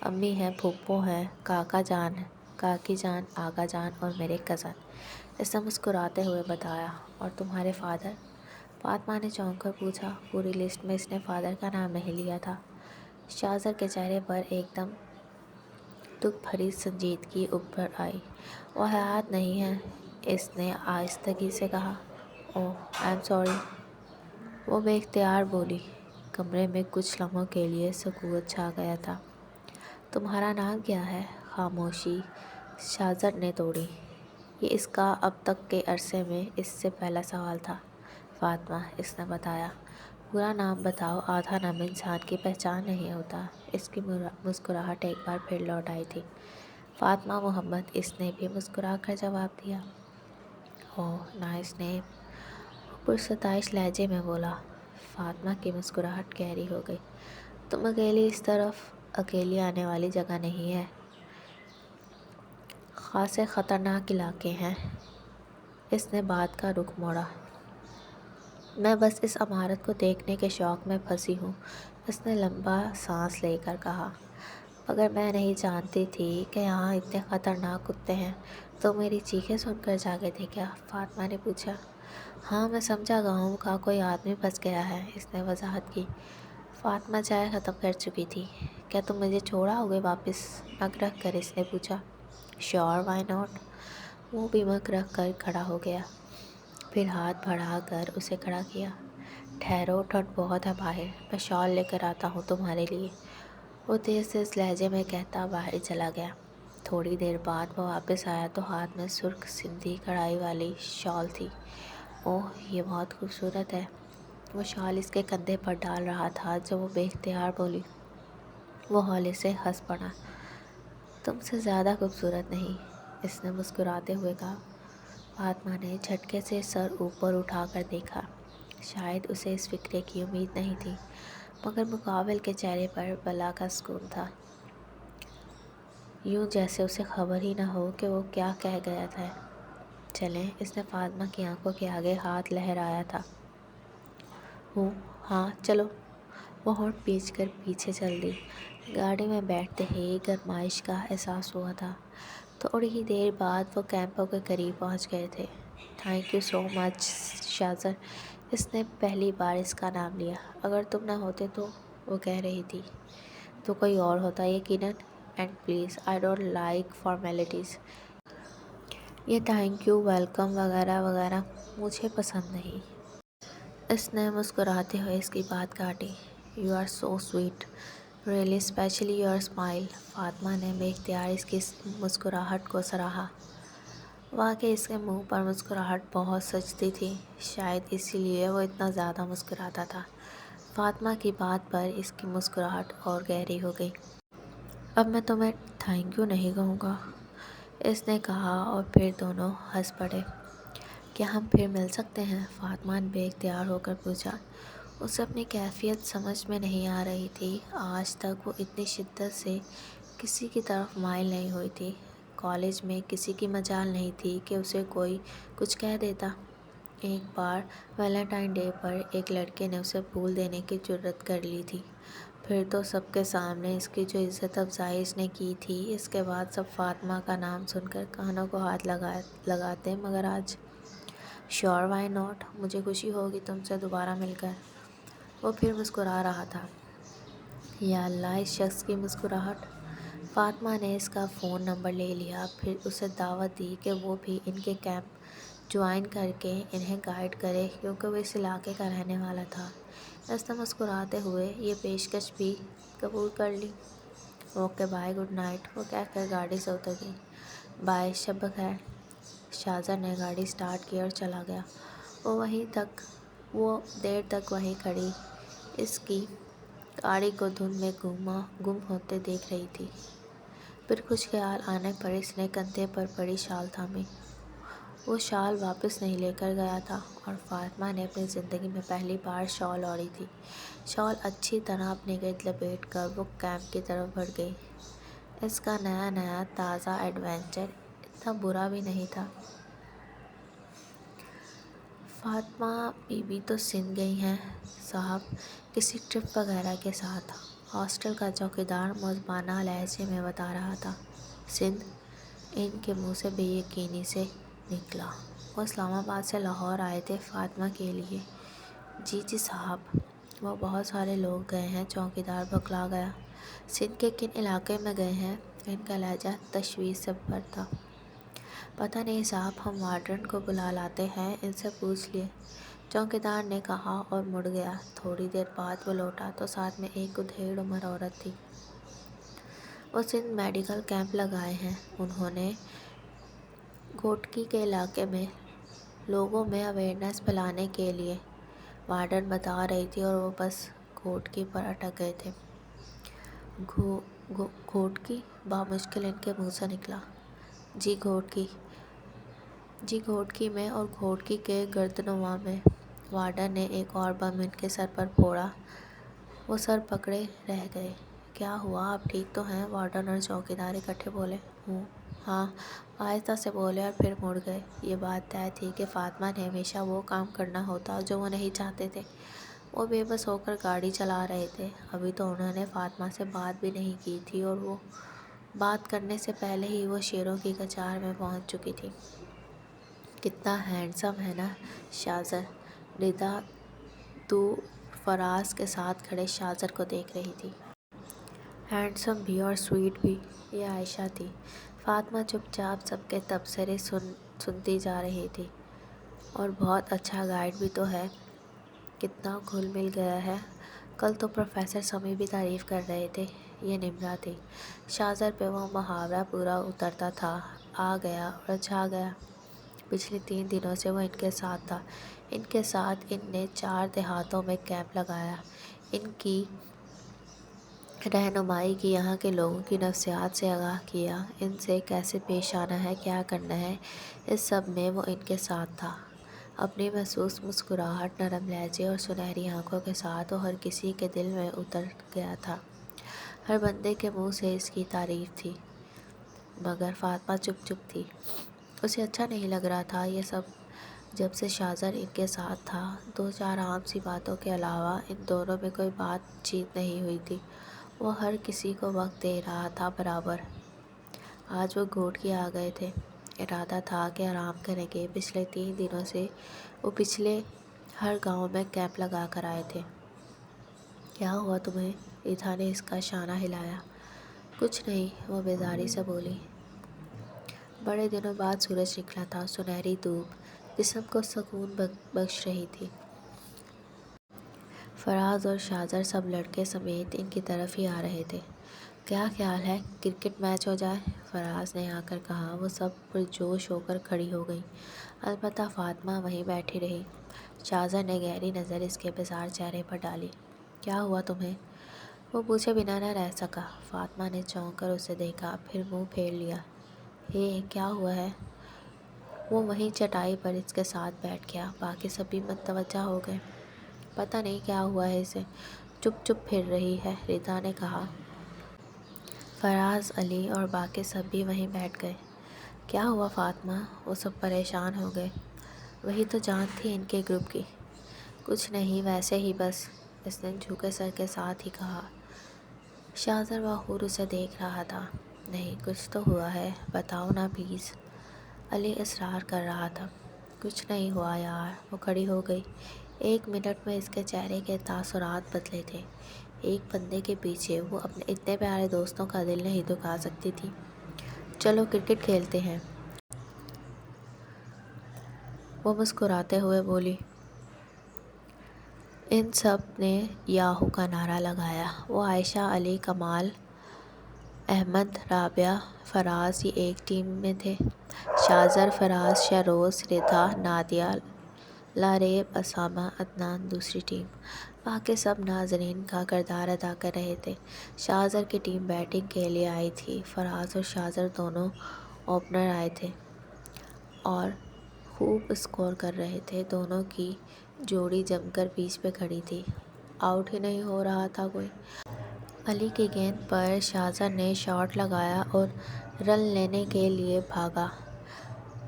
امی ہیں، پھوپھو ہیں، کاکی جان، آغا جان اور میرے کزن، اس نے مسکراتے ہوئے بتایا۔ اور تمہارے فادر؟ فاطمہ نے چونک کر پوچھا۔ پوری لسٹ میں اس نے فادر کا نام نہیں لیا تھا۔ شاہزر کے چہرے پر ایک دم دکھ بھری سنجیدگی ابھر آئی۔ وہ حیات نہیں ہے، اس نے آہستگی سے کہا۔ اوہ، آئی ایم سوری، وہ بے اختیار بولی۔ کمرے میں کچھ لمحوں کے لیے سکوت چھا گیا تھا۔ تمہارا نام کیا ہے؟ خاموشی شاہزر نے توڑی۔ یہ اس کا اب تک کے عرصے میں اس سے پہلا سوال تھا۔ فاطمہ، اس نے بتایا۔ پورا نام بتاؤ، آدھا نام انسان کی پہچان نہیں ہوتا۔ اس کی مسکراہٹ ایک بار پھر لوٹ آئی تھی۔ فاطمہ محمد، اس نے بھی مسکرا کر جواب دیا۔ اوہ، نائس نیم، وہ پرستائش لہجے میں بولا۔ فاطمہ کی مسکراہٹ گہری ہو گئی۔ تم اکیلی اس طرف؟ اکیلی آنے والی جگہ نہیں ہے، خاصے خطرناک علاقے ہیں۔ اس نے بات کا رخ موڑا۔ میں بس اس عمارت کو دیکھنے کے شوق میں پھنسی ہوں، اس نے لمبا سانس لے کر کہا۔ مگر میں نہیں جانتی تھی کہ یہاں اتنے خطرناک کتے ہیں۔ تو میری چیخیں سن کر جاگے تھے کیا؟ فاطمہ نے پوچھا۔ ہاں، میں سمجھا گاؤں کا کوئی آدمی پھنس گیا ہے، اس نے وضاحت کی۔ فاطمہ چائے ختم کر چکی تھی۔ کیا تم مجھے چھوڑ آؤ گے واپس؟ مگ رکھ کر اس نے پوچھا۔ Sure, why not? وہ بھی مگ رکھ کر کھڑا ہو گیا، پھر ہاتھ بڑھا کر اسے کھڑا کیا۔ ٹھہرو، ٹھنڈ بہت ہے باہر، میں شال لے کر آتا ہوں تمہارے لیے، وہ تیز لہجے میں کہتا باہر چلا گیا۔ تھوڑی دیر بعد وہ واپس آیا تو ہاتھ میں سرخ سندھی کڑھائی والی شال تھی۔ اوہ، یہ بہت خوبصورت ہے۔ وہ شال اس کے کندھے پر ڈال رہا تھا جب وہ بے اختیار بولی۔ وہ ہولے سے ہنس پڑا۔ تم سے زیادہ خوبصورت نہیں، اس نے مسکراتے ہوئے کہا۔ فاطمہ نے جھٹکے سے سر اوپر اٹھا کر دیکھا۔ شاید اسے اس فکرے کی امید نہیں تھی، مگر مقابل کے چہرے پر بلا کا سکون تھا۔ یوں جیسے اسے خبر ہی نہ ہو کہ وہ کیا کہہ گیا تھا۔ چلیں، اس نے فاطمہ کی آنکھوں کے آگے ہاتھ لہرایا تھا۔ ہاں چلو۔ وہ ہونٹ پیچ کر پیچھے چل دی۔ گاڑی میں بیٹھتے ہی گرمائش کا احساس ہوا تھا۔ تھوڑی ہی دیر بعد وہ کیمپوں کے قریب پہنچ گئے تھے۔ تھینک یو سو مچ شاذر، اس نے پہلی بار اس کا نام لیا۔ اگر تم نہ ہوتے تو، وہ کہہ رہی تھی، تو کوئی اور ہوتا یقیناً۔ And please I don't like formalities. یہ تھینک یو، ویلکم وغیرہ وغیرہ مجھے پسند نہیں۔ اس نے مسکراتے ہوئے اس کی بات کاٹی۔ You are so sweet, really especially your smile. Fatima نے بے اختیار اس کی مسکراہٹ کو سراہا۔ واقعی اس کے منہ پر مسکراہٹ بہت سجتی تھی، شاید اسی لیے وہ اتنا زیادہ مسکراتا تھا۔ فاطمہ کی بات پر اس کی مسکراہٹ اور گہری ہو گئی۔ اب میں تمہیں تھینک یو نہیں کہوں گا، اس نے کہا، اور پھر دونوں ہنس پڑے۔ کیا ہم پھر مل سکتے ہیں؟ فاطمہ نے بے اختیار ہو کر پوچھا۔ اسے اپنی کیفیت سمجھ میں نہیں آ رہی تھی۔ آج تک وہ اتنی شدت سے کسی کی طرف مائل نہیں ہوئی تھی۔ کالج میں کسی کی مجال نہیں تھی کہ اسے کوئی کچھ کہہ دیتا۔ ایک بار ویلنٹائن ڈے پر ایک لڑکے نے اسے پھول دینے کی جرأت کر لی تھی، پھر تو سب کے سامنے اس کی جو عزت افزائی اس نے کی تھی، اس کے بعد سب فاطمہ کا نام سن کر کانوں کو ہاتھ لگاتے، مگر آج شیور وائی ناٹ، مجھے خوشی ہوگی تم سے دوبارہ مل کر۔ وہ پھر مسکرا رہا تھا۔ یا اللہ، اس شخص کی مسکراہٹ! فاطمہ نے اس کا فون نمبر لے لیا، پھر اسے دعوت دی کہ وہ بھی ان کے کیمپ جوائن کر کے انہیں گائیڈ کرے، کیونکہ وہ اس علاقے کا رہنے والا تھا۔ اس نے مسکراتے ہوئے یہ پیشکش بھی قبول کر لی۔ اوکے بائے، گڈ نائٹ، وہ کہہ کر گاڑی سے اتر گئی۔ بائے، شب بخیر۔ شاذر نے گاڑی سٹارٹ کی اور چلا گیا۔ وہ دیر تک وہیں کھڑی اس کی گاڑی کو دھند میں گم ہوتے دیکھ رہی تھی۔ پھر کچھ خیال آنے پر اس نے کندھے پر پڑی شال تھامی۔ وہ شال واپس نہیں لے کر گیا تھا، اور فاطمہ نے اپنی زندگی میں پہلی بار شال اوڑھی تھی۔ شال اچھی طرح اپنے گرد لپیٹ کر وہ کیمپ کی طرف بڑھ گئی۔ اس کا نیا تازہ ایڈونچر اتنا برا بھی نہیں تھا۔ فاطمہ بی بی تو سندھ گئی ہیں صاحب، کسی ٹرپ وغیرہ کے ساتھ، ہاسٹل کا چوکیدار معذبانہ لہجے میں بتا رہا تھا۔ سندھ؟ ان کے منہ سے بے یقینی سے نکلا۔ وہ اسلام آباد سے لاہور آئے تھے فاطمہ کے لیے؟ جی صاحب، وہ بہت سارے لوگ گئے ہیں، چوکیدار بھکلا گیا۔ سندھ کے کن علاقے میں گئے ہیں؟ ان کا لہجہ تشویش سے بھر تھا۔ پتہ نہیں صاحب، ہم وارڈن کو بلا لاتے ہیں، ان سے پوچھ لیے، چوکیدار نے کہا اور مڑ گیا۔ تھوڑی دیر بعد وہ لوٹا تو ساتھ میں ایک گدھیڑ عمر عورت تھی۔ وہ سندھ میڈیکل کیمپ لگائے ہیں انہوں نے، گھوٹکی کے علاقے میں، لوگوں میں اویئرنیس پھیلانے کے لیے، وارڈن بتا رہی تھی، اور وہ بس گھوٹکی پر اٹک گئے تھے۔ گھوٹکی؟ بامشکل ان کے منہ سے نکلا۔ جی گھوٹکی میں، اور گھوٹکی کے گردنواں میں۔ وارڈن نے ایک اور بم ان کے سر پر پھوڑا۔ وہ سر پکڑے رہ گئے۔ کیا ہوا، آپ ٹھیک تو ہیں؟ وارڈن اور چوکیدار اکٹھے بولے۔ ہاں، آہستہ سے بولے اور پھر مڑ گئے۔ یہ بات طے تھی کہ فاطمہ نے ہمیشہ وہ کام کرنا ہوتا جو وہ نہیں چاہتے تھے۔ وہ بے بس ہو کر گاڑی چلا رہے تھے۔ ابھی تو انہوں نے فاطمہ سے بات بھی نہیں کی تھی، اور وہ بات کرنے سے پہلے ہی وہ شیروں کی کچار میں پہنچ چکی تھی۔ کتنا ہینڈسم ہے نا شاذر! ردا دور فراز کے ساتھ کھڑے شاذر کو دیکھ رہی تھی۔ ہینڈسم بھی اور سویٹ بھی، یہ عائشہ تھی۔ فاطمہ چپ چاپ سب کے تبصرے سنتی جا رہی تھی۔ اور بہت اچھا گائیڈ بھی تو ہے، کتنا گھل مل گیا ہے۔ کل تو پروفیسر سمیع بھی تعریف کر رہے تھے۔ یہ نمرہ تھی۔ شاذر پہ وہ محاورہ پورا اترتا تھا، آ گیا اور چھا گیا۔ پچھلے 3 دنوں سے وہ ان کے ساتھ تھا۔ ان کے ساتھ ان نے 4 دیہاتوں میں کیمپ لگایا، ان کی رہنمائی کی، یہاں کے لوگوں کی نفسیات سے آگاہ کیا، ان سے کیسے پیش آنا ہے، کیا کرنا ہے، اس سب میں وہ ان کے ساتھ تھا۔ اپنی محسوس مسکراہٹ، نرم لہجے اور سنہری آنکھوں کے ساتھ وہ ہر کسی کے دل میں اتر گیا تھا۔ ہر بندے کے منہ سے اس کی تعریف تھی۔ مگر فاطمہ چپ چپ تھی۔ اسے اچھا نہیں لگ رہا تھا یہ سب۔ جب سے شاہزر ان کے ساتھ تھا، 2-4 عام سی باتوں کے علاوہ ان دونوں میں کوئی بات چیت نہیں ہوئی تھی۔ وہ ہر کسی کو وقت دے رہا تھا برابر۔ آج وہ گھوٹ کے آ گئے تھے۔ ارادہ تھا کہ آرام کریں گے۔ پچھلے 3 دنوں سے وہ پچھلے ہر گاؤں میں کیمپ لگا کر آئے تھے۔ کیا ہوا تمہیں؟ ریتا نے اس کا شانہ ہلایا۔ کچھ نہیں، وہ بیزاری سے بولی۔ بڑے دنوں بعد سورج نکلا تھا۔ سنہری دھوپ جسم کو سکون بخش رہی تھی۔ فراز اور شاہزر سب لڑکے سمیت ان کی طرف ہی آ رہے تھے۔ کیا خیال ہے کرکٹ میچ ہو جائے؟ فراز نے آ کر کہا۔ وہ سب پرجوش ہو کر کھڑی ہو گئیں، البتہ فاطمہ وہیں بیٹھی رہی۔ شاہزر نے گہری نظر اس کے بیزار چہرے پر ڈالی۔ کیا ہوا تمہیں؟ وہ پوچھے بنا نہ رہ سکا۔ فاطمہ نے چونک کر اسے دیکھا، پھر منہ پھیر لیا۔ کیا ہوا ہے؟ وہ وہیں چٹائی پر اس کے ساتھ بیٹھ گیا۔ باقی سب بھی متوجہ ہو گئے۔ پتہ نہیں کیا ہوا ہے اسے، چپ چپ پھر رہی ہے، ریتا نے کہا۔ فراز، علی اور باقی سب بھی وہیں بیٹھ گئے۔ کیا ہوا فاطمہ؟ وہ سب پریشان ہو گئے۔ وہی تو جان تھی ان کے گروپ کی۔ کچھ نہیں، ویسے ہی بس، اس نے جھکے سر کے ساتھ ہی کہا۔ شاہزر بغور اسے دیکھ رہا تھا۔ نہیں، کچھ تو ہوا ہے، بتاؤ نا پلیز، علی اصرار کر رہا تھا۔ کچھ نہیں ہوا یار۔ وہ کھڑی ہو گئی۔ 1 منٹ میں اس کے چہرے کے تاثرات بدلے تھے۔ ایک بندے کے پیچھے وہ اپنے اتنے پیارے دوستوں کا دل نہیں دکھا سکتی تھی۔ چلو کرکٹ کھیلتے ہیں، وہ مسکراتے ہوئے بولی۔ ان سب نے یاہو کا نعرہ لگایا۔ وہ عائشہ، علی، کمال، احمد، رابعہ، فراز یہ ایک ٹیم میں تھے۔ شاہزر، فراز، شہروز، ریتا، نادیہ، لاریب، اسامہ، عدنان دوسری ٹیم۔ باقی سب ناظرین کا کردار ادا کر رہے تھے۔ شاہزر کی ٹیم بیٹنگ کے لیے آئی تھی۔ فراز اور شاہزر دونوں اوپنر آئے تھے اور خوب اسکور کر رہے تھے۔ دونوں کی جوڑی جم کر پیچ پہ کھڑی تھی۔ آؤٹ ہی نہیں ہو رہا تھا کوئی۔ علی کی گیند پر شاہزر نے شاٹ لگایا اور رن لینے کے لیے بھاگا۔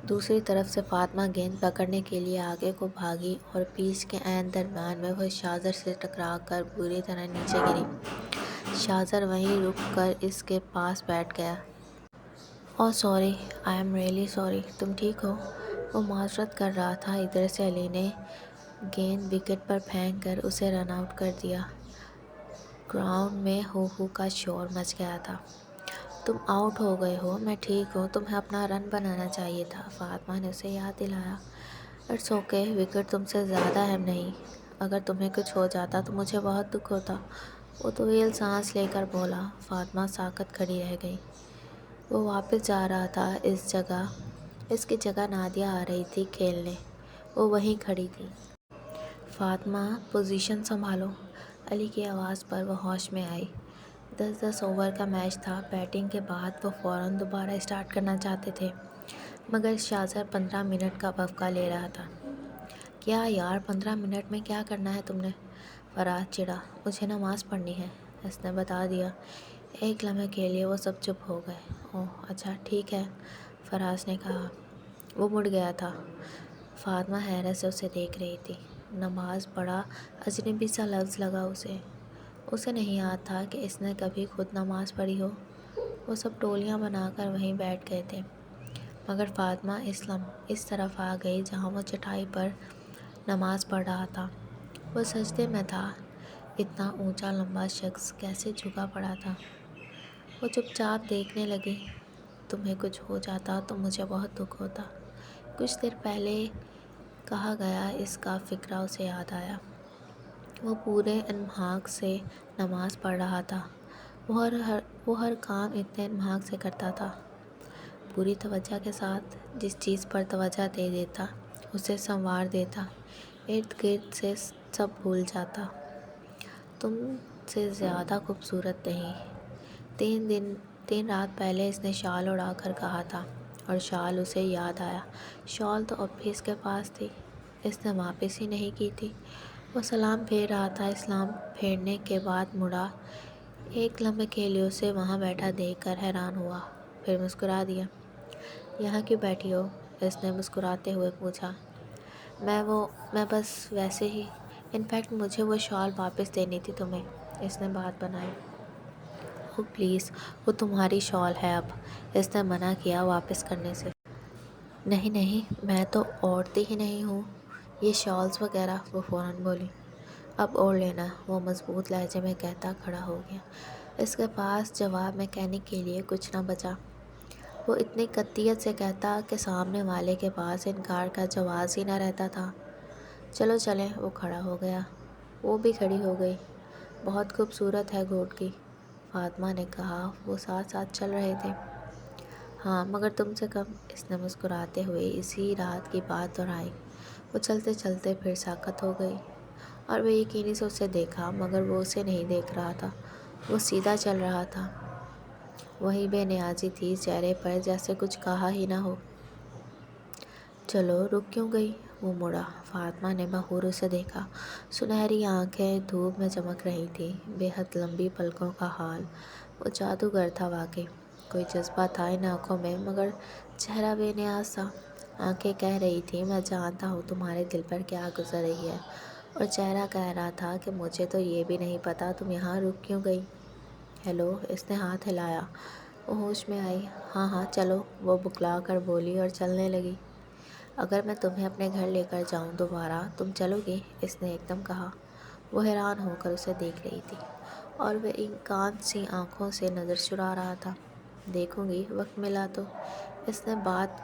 دوسری طرف سے فاطمہ گیند پکڑنے کے لیے آگے کو بھاگی اور پیچ کے عین درمیان میں وہ شاہزر سے ٹکرا کر بری طرح نیچے گری۔ شاہزر وہیں رک کر اس کے پاس بیٹھ گیا۔ Oh sorry, I am really sorry, تم ٹھیک ہو؟ وہ معذرت کر رہا تھا۔ ادھر سے علی نے گیند وکٹ پر پھینک کر اسے رن آؤٹ کر دیا۔ گراؤنڈ میں ہو ہو کا شور مچ گیا تھا۔ تم آؤٹ ہو گئے ہو، میں ٹھیک ہوں، تمہیں اپنا رن بنانا چاہیے تھا، فاطمہ نے اسے یاد دلایا۔ اٹس اوکے، وکٹ تم سے زیادہ اہم نہیں۔ اگر تمہیں کچھ ہو جاتا تو مجھے بہت دکھ ہوتا، وہ طویل سانس لے کر بولا۔ فاطمہ ساکت کھڑی رہ گئی۔ وہ واپس جا رہا تھا اس کی جگہ نادیہ آ رہی تھی کھیلنے۔ وہ وہیں کھڑی تھی۔ فاطمہ، پوزیشن سنبھالو، علی کی آواز پر وہ ہوش میں آئی۔ 10 اوور کا میچ تھا۔ بیٹنگ کے بعد وہ فوراً دوبارہ اسٹارٹ کرنا چاہتے تھے، مگر شاہزر 15 منٹ کا وقفہ لے رہا تھا۔ کیا یار، 15 منٹ میں کیا کرنا ہے تم نے؟ فراز چڑھا۔ مجھے نماز پڑھنی ہے، اس نے بتا دیا۔ ایک لمحے کے لیے وہ سب چپ ہو گئے۔ اوہ اچھا ٹھیک ہے، فراز نے کہا۔ وہ مڑ گیا تھا۔ فاطمہ حیرت سے اسے دیکھ رہی تھی۔ نماز، بڑا اجنبی سا لفظ لگا اسے نہیں یاد تھا کہ اس نے کبھی خود نماز پڑھی ہو۔ وہ سب ٹولیاں بنا کر وہیں بیٹھ گئے تھے، مگر فاطمہ اس طرف آ گئی جہاں وہ چٹائی پر نماز پڑھ رہا تھا۔ وہ سجدے میں تھا۔ اتنا اونچا لمبا شخص کیسے جھکا پڑا تھا؟ وہ چپ چاپ دیکھنے لگی۔ تمہیں کچھ ہو جاتا تو مجھے بہت دکھ ہوتا، کچھ دیر پہلے کہا گیا اس کا فقرہ اسے یاد آیا۔ وہ پورے انہماک سے نماز پڑھ رہا تھا۔ وہ ہر کام اتنے انہماک سے کرتا تھا، پوری توجہ کے ساتھ۔ جس چیز پر توجہ دے دیتا اسے سنوار دیتا، ارد گرد سے سب بھول جاتا۔ تم سے زیادہ خوبصورت نہیں۔ 3 رات پہلے اس نے شال اڑا کر کہا تھا، اور شال اسے یاد آیا۔ شال تو اب بھی اس کے پاس تھی، اس نے واپس ہی نہیں کی تھی۔ وہ سلام پھیر رہا تھا۔ سلام پھیرنے کے بعد مڑا۔ ایک لمحے کے لیے اسے وہاں بیٹھا دیکھ کر حیران ہوا۔ پھر مسکرا دیا۔ یہاں کیوں بیٹھی ہو؟ اس نے مسکراتے ہوئے پوچھا۔ میں بس ویسے ہی، انفیکٹ مجھے وہ شال واپس دینی تھی تمہیں، اس نے بات بنائی۔ او پلیز، وہ تمہاری شال ہے اب، اس نے منع کیا واپس کرنے سے۔ نہیں نہیں، میں تو اوڑھتی ہی نہیں ہوں یہ شالز وغیرہ، وہ فوراً بولی۔ اب اوڑھ لینا، وہ مضبوط لہجے میں کہتا کھڑا ہو گیا۔ اس کے پاس جواب میں کہنے کے لیے کچھ نہ بچا۔ وہ اتنی قطعیت سے کہتا کہ سامنے والے کے پاس انکار کا جواز ہی نہ رہتا تھا۔ چلو چلیں، وہ کھڑا ہو گیا۔ وہ بھی کھڑی ہو گئی۔ بہت خوبصورت ہے گھوٹکی، فاطمہ نے کہا۔ وہ ساتھ ساتھ چل رہے تھے۔ ہاں مگر تم سے کم، اس نے مسکراتے ہوئے اسی رات کی بات دہرائی۔ وہ چلتے چلتے پھر ساکت ہو گئی، اور بے یقینی سے اسے دیکھا، مگر وہ اسے نہیں دیکھ رہا تھا، وہ سیدھا چل رہا تھا۔ وہی بے نیازی تھی چہرے پر، جیسے کچھ کہا ہی نہ ہو۔ چلو، رک کیوں گئی؟ وہ مڑا۔ فاطمہ نے بغور اسے دیکھا۔ سنہری آنکھیں دھوپ میں چمک رہی تھیں، بے حد لمبی پلکوں کا حال۔ وہ جادوگر تھا واقعی۔ کوئی جذبہ تھا ان آنکھوں میں، مگر چہرہ بے نیاز تھا۔ آنکھیں کہہ رہی تھیں میں جانتا ہوں تمہارے دل پر کیا گزر رہی ہے، اور چہرہ کہہ رہا تھا کہ مجھے تو یہ بھی نہیں پتا تم یہاں رک کیوں گئی۔ ہیلو، اس نے ہاتھ ہلایا۔ وہ ہوش میں آئی۔ ہاں ہاں چلو، وہ بکلا کر بولی اور چلنے لگی۔ اگر میں تمہیں اپنے گھر لے کر جاؤں دوبارہ، تم چلو گی؟ اس نے ایک دم کہا۔ وہ حیران ہو کر اسے دیکھ رہی تھی، اور وہ ایکانت سی آنکھوں سے نظر چرا رہا تھا۔ دیکھوں گی، وقت ملا تو، اس نے بات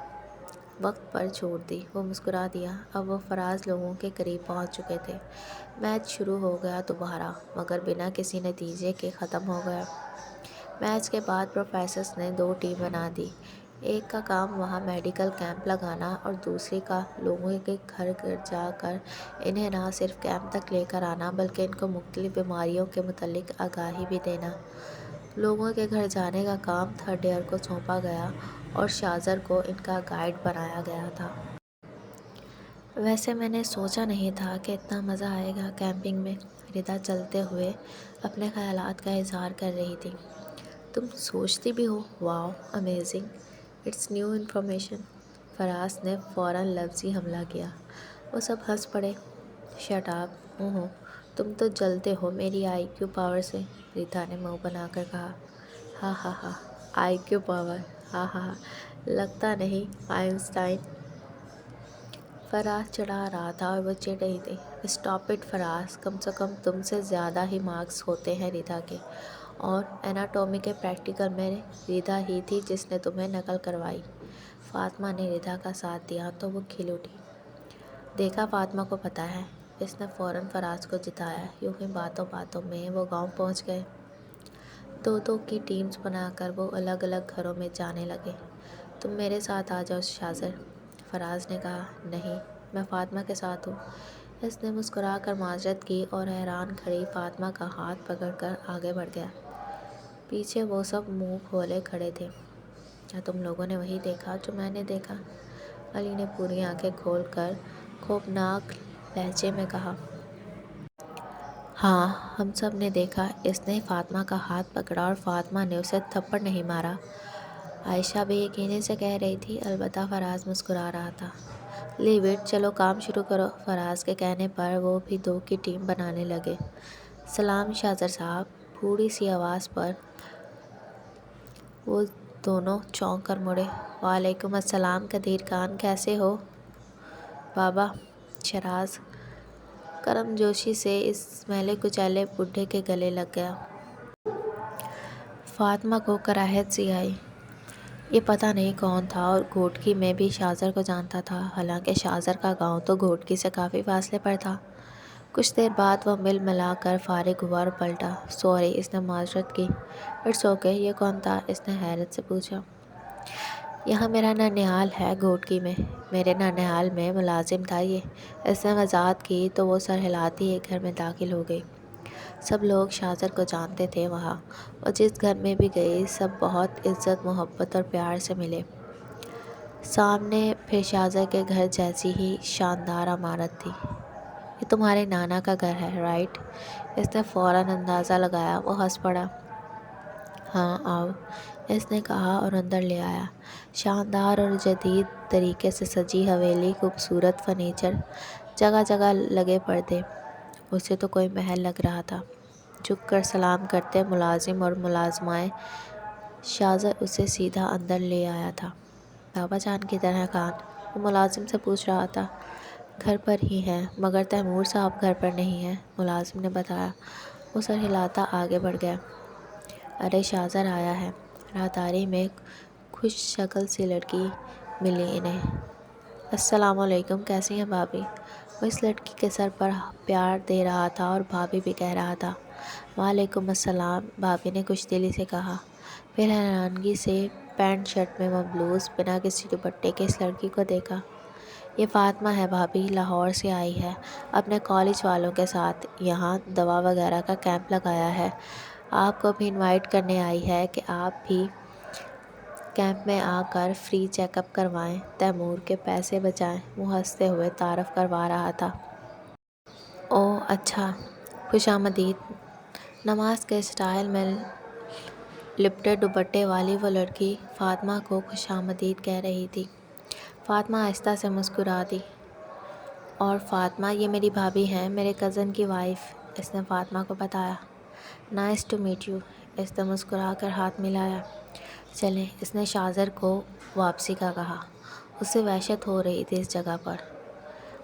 وقت پر چھوڑ دی۔ وہ مسکرا دیا۔ اب وہ فراز لوگوں کے قریب پہنچ چکے تھے۔ میچ شروع ہو گیا دوبارہ، مگر بنا کسی نتیجے کے ختم ہو گیا۔ میچ کے بعد پروفیسرز نے 2 ٹیم بنا دی۔ ایک کا کام وہاں میڈیکل کیمپ لگانا، اور دوسری کا لوگوں کے گھر گھر جا کر انہیں نہ صرف کیمپ تک لے کر آنا، بلکہ ان کو مختلف بیماریوں کے متعلق آگاہی بھی دینا۔ لوگوں کے گھر جانے کا کام 3rd ایئر کو سونپا گیا، اور شاذر کو ان کا گائیڈ بنایا گیا تھا۔ ویسے میں نے سوچا نہیں تھا کہ اتنا مزہ آئے گا کیمپنگ میں، ردا چلتے ہوئے اپنے خیالات کا اظہار کر رہی تھی۔ تم سوچتی بھی ہو؟ واو، امیزنگ، اٹس نیو انفارمیشن۔ فراز نے فوراً لفظی حملہ کیا۔ وہ سب ہنس پڑے۔ شٹ اپ، تم تو جلتے ہو میری آئی کیو پاور سے، ردا نے منہ بنا کر کہا۔ ہاں ہاں ہاں، آئی کیو پاور، ہاں ہاں ہاں، لگتا نہیں آئنسٹائن۔ فراز چڑھا رہا تھا اور وہ چڑھ رہی تھی۔ اسٹاپ اٹ فراز، کم سے کم تم سے زیادہ ہی مارکس ہوتے ہیں ردا کے، اور اناٹومی کے پریکٹیکل میں ردا ہی تھی جس نے تمہیں نقل کروائی۔ فاطمہ نے ردا کا ساتھ دیا تو وہ کھل اٹھی۔ دیکھا، فاطمہ کو پتہ ہے، اس نے فوراً فراز کو جتایا۔ یوں ہی باتوں باتوں میں وہ گاؤں پہنچ گئے۔ 2 کی ٹیمز بنا کر وہ الگ الگ گھروں میں جانے لگے۔ تم میرے ساتھ آ جاؤ شاذر، فراز نے کہا۔ نہیں، میں فاطمہ کے ساتھ ہوں، اس نے مسکرا کر معذرت کی، اور حیران کھڑی فاطمہ کا ہاتھ پکڑ کر آگے بڑھ گیا۔ پیچھے وہ سب منہ کھولے کھڑے تھے۔ کیا تم لوگوں نے وہی دیکھا جو میں نے دیکھا؟ علی نے پوری آنکھیں کھول کر خوفناک لہجے میں کہا۔ ہاں، ہم سب نے دیکھا، اس نے فاطمہ کا ہاتھ پکڑا، اور فاطمہ نے اسے تھپڑ نہیں مارا، عائشہ بے یقینی سے کہہ رہی تھی۔ البتہ فراز مسکرا رہا تھا۔ لیو اٹ، چلو کام شروع کرو۔ فراز کے کہنے پر وہ بھی 2 کی ٹیم بنانے لگے۔ سلام شاذر صاحب، تھوڑی سی آواز پر وہ دونوں چونک کر مڑے۔ وعلیکم السلام قدیر خان، کیسے ہو؟ بابا، شراز کرم جوشی سے اس میلے کچیلے بڈھے کے گلے لگ گیا۔ فاطمہ کو کراہت سی آئی۔ یہ پتہ نہیں کون تھا، اور گھوٹکی میں بھی شاذر کو جانتا تھا، حالانکہ شاذر کا گاؤں تو گھوٹکی سے کافی فاصلے پر تھا۔ کچھ دیر بعد وہ مل ملا کر فارغ ہوا اور پلٹا۔ سوری، اس نے معذرت کی۔ اٹس اوکے، یہ کون تھا؟ اس نے حیرت سے پوچھا۔ یہاں میرا ننیال ہے گھوٹکی میں، میرے ننیال میں ملازم تھا یہ، اس نے وضاحت کی تو وہ سر ہلاتی ایک گھر میں داخل ہو گئی۔ سب لوگ شاذر کو جانتے تھے وہاں۔ وہ جس گھر میں بھی گئی، سب بہت عزت محبت اور پیار سے ملے۔ سامنے پھر شاذر کے گھر جیسی ہی شاندار عمارت تھی۔ یہ تمہارے نانا کا گھر ہے، رائٹ؟ اس نے فوراً اندازہ لگایا۔ وہ ہنس پڑا۔ ہاں آؤ، اس نے کہا اور اندر لے آیا۔ شاندار اور جدید طریقے سے سجی حویلی، خوبصورت فرنیچر، جگہ جگہ لگے پردے، اسے تو کوئی محل لگ رہا تھا۔ جھک کر سلام کرتے ملازم اور ملازمائیں، شاذر اسے سیدھا اندر لے آیا تھا۔ بابا جان کدھر ہیں خان؟ وہ ملازم سے پوچھ رہا تھا۔ گھر پر ہی ہیں، مگر تیمور صاحب گھر پر نہیں ہیں، ملازم نے بتایا۔ وہ سر ہلاتا آگے بڑھ گیا۔ ارے شاذر آیا ہے۔ راہداری میں خوش شکل سی لڑکی ملی انہیں۔ السلام علیکم، کیسی ہیں بھابھی؟ وہ اس لڑکی کے سر پر پیار دے رہا تھا اور بھابھی بھی کہہ رہا تھا۔ وعلیکم السلام، بھابھی نے کچھ دلی سے کہا، پھر حیرانگی سے پینٹ شرٹ میں ملبوس، بنا کسی دوپٹے کے اس لڑکی کو دیکھا۔ یہ فاطمہ ہے بھابھی، لاہور سے آئی ہے، اپنے کالج والوں کے ساتھ، یہاں دوا وغیرہ کا کیمپ لگایا ہے، آپ کو بھی انوائٹ کرنے آئی ہے کہ آپ بھی کیمپ میں آ کر فری چیک اپ کروائیں، تیمور کے پیسے بچائیں۔ وہ ہنستے ہوئے تعارف کروا رہا تھا۔ اوہ اچھا، خوش آمدید۔ نماز کے اسٹائل میں لپٹے دوپٹے والی وہ لڑکی فاطمہ کو خوش آمدید کہہ رہی تھی۔ فاطمہ آہستہ سے مسکرا دی۔ اور فاطمہ، یہ میری بھابھی ہیں، میرے کزن کی وائف، اس نے فاطمہ کو بتایا۔ نائس ٹو میٹ یو، اس نے مسکرا کر ہاتھ ملایا۔ چلیں، اس نے شاذر کو واپسی کا کہا۔ اسے وحشت ہو رہی تھی اس جگہ پر۔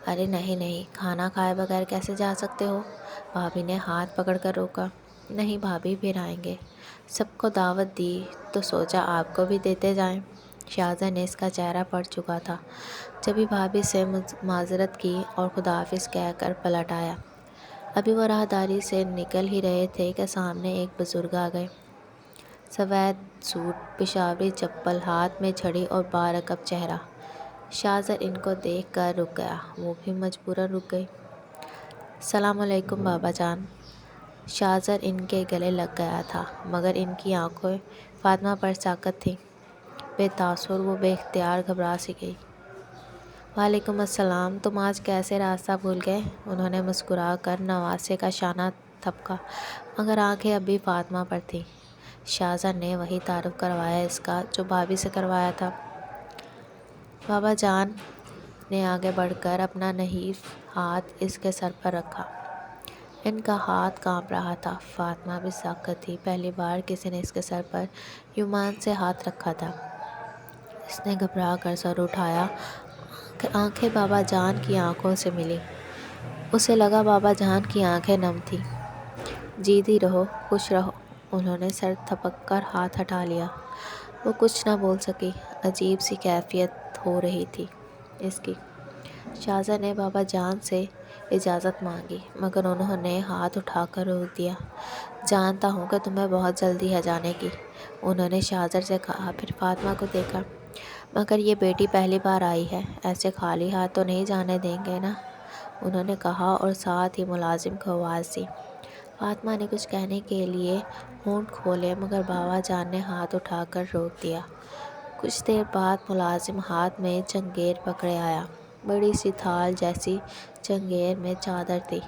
ارے نہیں نہیں، کھانا کھائے بغیر کیسے جا سکتے ہو؟ بھابھی نے ہاتھ پکڑ کر روکا۔ نہیں بھابھی، پھر آئیں گے، سب کو دعوت دی تو سوچا آپ کو بھی دیتے جائیں۔ شاذر نے اس کا چہرہ پڑ چکا تھا، جبھی بھابھی سے معذرت کی اور خدا حافظ کہہ کر پلٹ آیا۔ ابھی وہ راہداری سے نکل ہی رہے تھے کہ سامنے ایک بزرگ آ گئے۔ سفید سوٹ، پشاوری چپل، ہاتھ میں چھڑی اور بارکب چہرہ۔ شاذر ان کو دیکھ کر رک گیا، وہ بھی مجبوراً رک گئی۔ السلام علیکم بابا جان۔ شاذر ان کے گلے لگ گیا تھا، مگر ان کی آنکھیں فاطمہ پر ساکت تھیں۔ بے تاثر وہ بے اختیار گھبرا سی گئی۔ وعلیکم السلام، تم آج کیسے راستہ بھول گئے؟ انہوں نے مسکرا کر نواسے کا شانہ تھپکا، مگر آنکھیں اب بھی فاطمہ پر تھیں۔ شاذر نے وہی تعارف کروایا اس کا جو بھابھی سے کروایا تھا۔ بابا جان نے آگے بڑھ کر اپنا نحیف ہاتھ اس کے سر پر رکھا۔ ان کا ہاتھ کانپ رہا تھا۔ فاطمہ بھی ساکت تھی، پہلی بار کسی نے اس کے سر پر یوں سے ہاتھ رکھا تھا۔ اس نے گھبرا کر سر اٹھایا، آنکھیں بابا جان کی آنکھوں سے ملیں۔ اسے لگا بابا جان کی آنکھیں نم تھیں۔ جیتی رہو، خوش رہو، انہوں نے سر تھپک کر ہاتھ ہٹا لیا۔ وہ کچھ نہ بول سکی، عجیب سی کیفیت ہو رہی تھی اس کی۔ شاذر نے بابا جان سے اجازت مانگی، مگر انہوں نے ہاتھ اٹھا کر روک دیا۔ جانتا ہوں کہ تمہیں بہت جلدی ہے جانے کی، انہوں نے شاذر سے کہا، پھر فاطمہ کو دیکھا، مگر یہ بیٹی پہلی بار آئی ہے، ایسے خالی ہاتھ تو نہیں جانے دیں گے نا، انہوں نے کہا اور ساتھ ہی ملازم کو آواز دی۔ فاطمہ نے کچھ کہنے کے لیے ہونٹ کھولے، مگر بابا جان نے ہاتھ اٹھا کر روک دیا۔ کچھ دیر بعد ملازم ہاتھ میں چنگیر پکڑے آیا۔ بڑی سی تھال جیسی چنگیر میں چادر تھی۔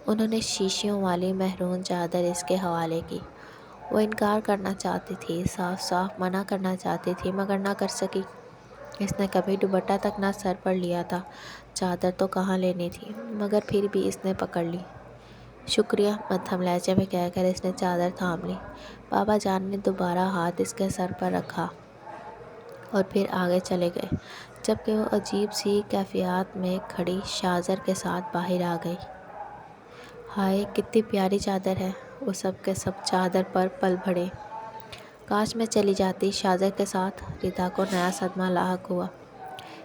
انہوں نے شیشیوں والی مہرون چادر اس کے حوالے کی۔ وہ انکار کرنا چاہتی تھی، صاف صاف منع کرنا چاہتی تھی، مگر نہ کر سکی۔ اس نے کبھی دوپٹہ تک نہ سر پر لیا تھا، چادر تو کہاں لینی تھی، مگر پھر بھی اس نے پکڑ لی۔ شکریہ، مدھم لہجے میں کہہ کر اس نے چادر تھام لی۔ بابا جان نے دوبارہ ہاتھ اس کے سر پر رکھا اور پھر آگے چلے گئے، جبکہ وہ عجیب سی کیفیت میں کھڑی شاذر کے ساتھ باہر آ گئی۔ ہائے کتنی پیاری چادر ہے، وہ سب کے سب چادر پر پل بھرے۔ کاش میں چلی جاتی شاذر کے ساتھ، ردا کو نیا صدمہ لاحق ہوا۔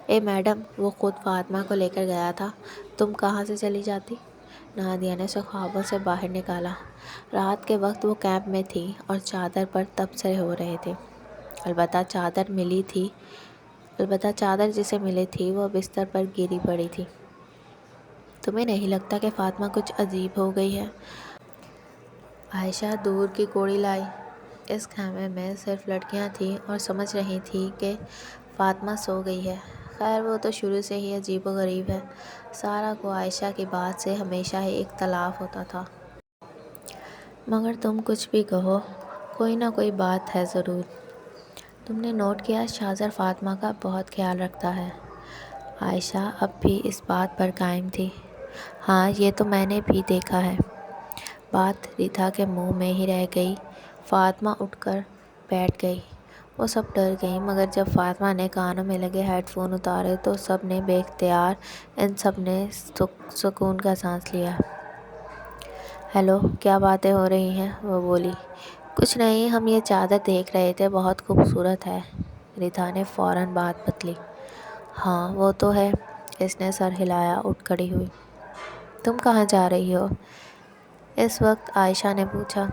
اے میڈم، وہ خود فاطمہ کو لے کر گیا تھا، تم کہاں سے چلی جاتی؟ نادیہ نے اسے خوابوں سے باہر نکالا۔ رات کے وقت وہ کیمپ میں تھی اور چادر پر تبصرے ہو رہے تھے۔ البتہ چادر جسے ملی تھی وہ بستر پر گری پڑی تھی۔ تمہیں نہیں لگتا کہ فاطمہ کچھ عجیب ہو گئی ہے؟ عائشہ دور کی کوڑی لائی۔ اس خیمے میں صرف لڑکیاں تھیں اور سمجھ رہی تھیں کہ فاطمہ سو گئی ہے۔ خیر وہ تو شروع سے ہی عجیب و غریب ہے، سارا کو عائشہ کی بات سے ہمیشہ ہی اختلاف ہوتا تھا۔ مگر تم کچھ بھی کہو، کوئی نہ کوئی بات ہے ضرور۔ تم نے نوٹ کیا شاہزر فاطمہ کا بہت خیال رکھتا ہے؟ عائشہ اب بھی اس بات پر قائم تھی۔ ہاں یہ تو میں نے بھی دیکھا ہے۔ بات ریتا کے منہ میں ہی رہ گئی۔ فاطمہ اٹھ کر بیٹھ گئی۔ وہ سب ڈر گئیں، مگر جب فاطمہ نے کانوں میں لگے ہیڈ فون اتارے تو سب نے بے اختیار ان سب نے سکون کا سانس لیا۔ ہیلو، کیا باتیں ہو رہی ہیں؟ وہ بولی۔ کچھ نہیں، ہم یہ چادر دیکھ رہے تھے، بہت خوبصورت ہے۔ ریتا نے فوراً بات بدلی۔ ہاں وہ تو ہے۔ اس نے سر ہلایا، اٹھ کھڑی ہوئی۔ تم کہاں جا رہی ہو؟ اس وقت عائشہ نے پوچھا۔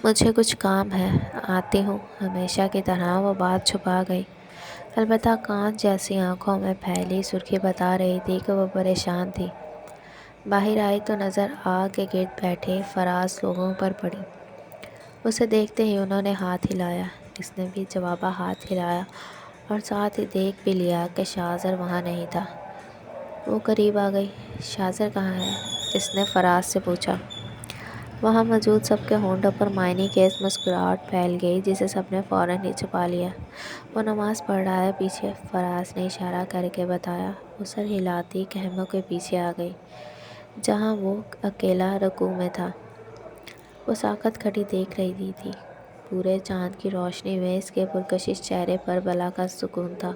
مجھے کچھ کام ہے، آتی ہوں۔ ہمیشہ کی طرح وہ بات چھپا گئی، البتہ کانچ جیسی آنکھوں میں پھیلی سرخی بتا رہی تھی کہ وہ پریشان تھی۔ باہر آئی تو نظر آگ کے گرد بیٹھے فراز لوگوں پر پڑی۔ اسے دیکھتے ہی انہوں نے ہاتھ ہلایا۔ اس نے بھی جواباً ہاتھ ہلایا اور ساتھ ہی دیکھ بھی لیا کہ شاہزر وہاں نہیں تھا۔ وہ قریب آ گئی۔ شاہزر کہاں ہے؟ اس نے فراز سے پوچھا۔ وہاں موجود سب کے ہونٹوں پر معنی خیز مسکراہٹ پھیل گئی، جسے سب نے فوراً ہی چھپا لیا۔ وہ نماز پڑھ رہا ہے پیچھے، فراز نے اشارہ کر کے بتایا۔ وہ سر ہلاتی خیموں کے پیچھے آ گئی، جہاں وہ اکیلا رکوع میں تھا۔ وہ ساکت کھڑی دیکھ رہی تھی۔ پورے چاند کی روشنی میں اس کے پرکشش چہرے پر بلا کا سکون تھا۔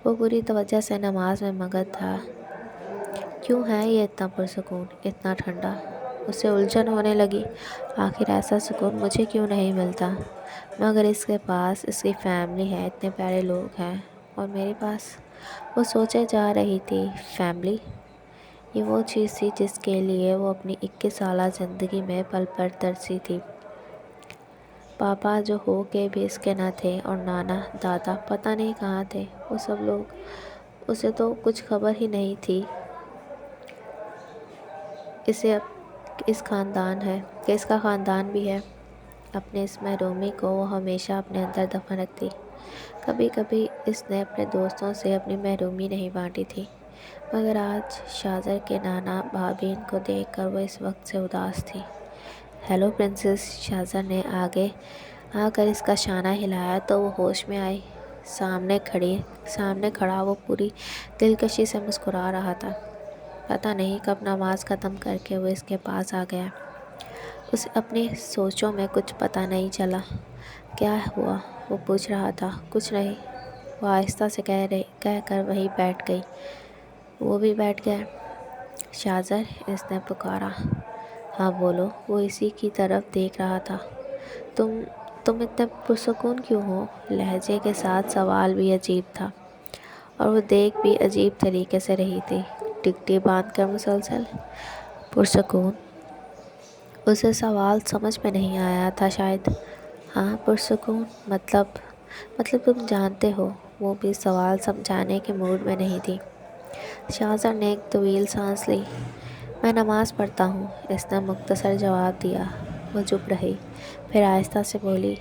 وہ پوری توجہ سے نماز میں مگن تھا۔ کیوں ہے یہ اتنا پرسکون، اتنا ٹھنڈا؟ اسے الجھن ہونے لگی۔ آخر ایسا سکون مجھے کیوں نہیں ملتا؟ مگر اس کے پاس اس کی فیملی ہے، اتنے پیارے لوگ ہیں، اور میرے پاس؟ وہ سوچے جا رہی تھی۔ فیملی؟ یہ وہ چیز تھی جس کے لیے وہ اپنی 21 سالہ زندگی میں پل پل ترسی تھی۔ پاپا جو ہو کے بھی اس کے نہ تھے، اور نانا دادا پتہ نہیں کہاں تھے وہ سب لوگ۔ اسے تو کچھ خبر ہی نہیں تھی اس کا خاندان بھی ہے۔ اپنے اس محرومی کو وہ ہمیشہ اپنے اندر دفن رکھتی۔ کبھی کبھی اس نے اپنے دوستوں سے اپنی محرومی نہیں بانٹی تھی، مگر آج شاہزر کے نانا بھابھین کو دیکھ کر وہ اس وقت سے اداس تھی۔ ہیلو پرنسس، شاہزر نے آگے آ کر اس کا شانہ ہلایا تو وہ ہوش میں آئی۔ سامنے کھڑا وہ پوری دلکشی سے مسکرا رہا تھا۔ پتہ نہیں کب نماز ختم کر کے وہ اس کے پاس آ گیا۔ اسے اپنی سوچوں میں کچھ پتہ نہیں چلا۔ کیا ہوا؟ وہ پوچھ رہا تھا۔ کچھ نہیں، وہ آہستہ سے کہہ کر وہیں بیٹھ گئی۔ وہ بھی بیٹھ گیا۔ شاہزر، اس نے پکارا۔ ہاں بولو۔ وہ اسی کی طرف دیکھ رہا تھا۔ تم اتنے پرسکون کیوں ہو؟ لہجے کے ساتھ سوال بھی عجیب تھا، اور وہ دیکھ بھی عجیب طریقے سے رہی تھی، ٹکٹی باندھ کر مسلسل۔ پرسکون؟ اسے سوال سمجھ میں نہیں آیا تھا شاید۔ ہاں پرسکون، مطلب تم جانتے ہو۔ وہ بھی سوال سمجھانے کے موڈ میں نہیں تھی۔ شاہزر نے ایک طویل سانس لی۔ میں نماز پڑھتا ہوں، اس نے مختصر جواب دیا۔ وہ چپ رہی، پھر آہستہ سے بولی۔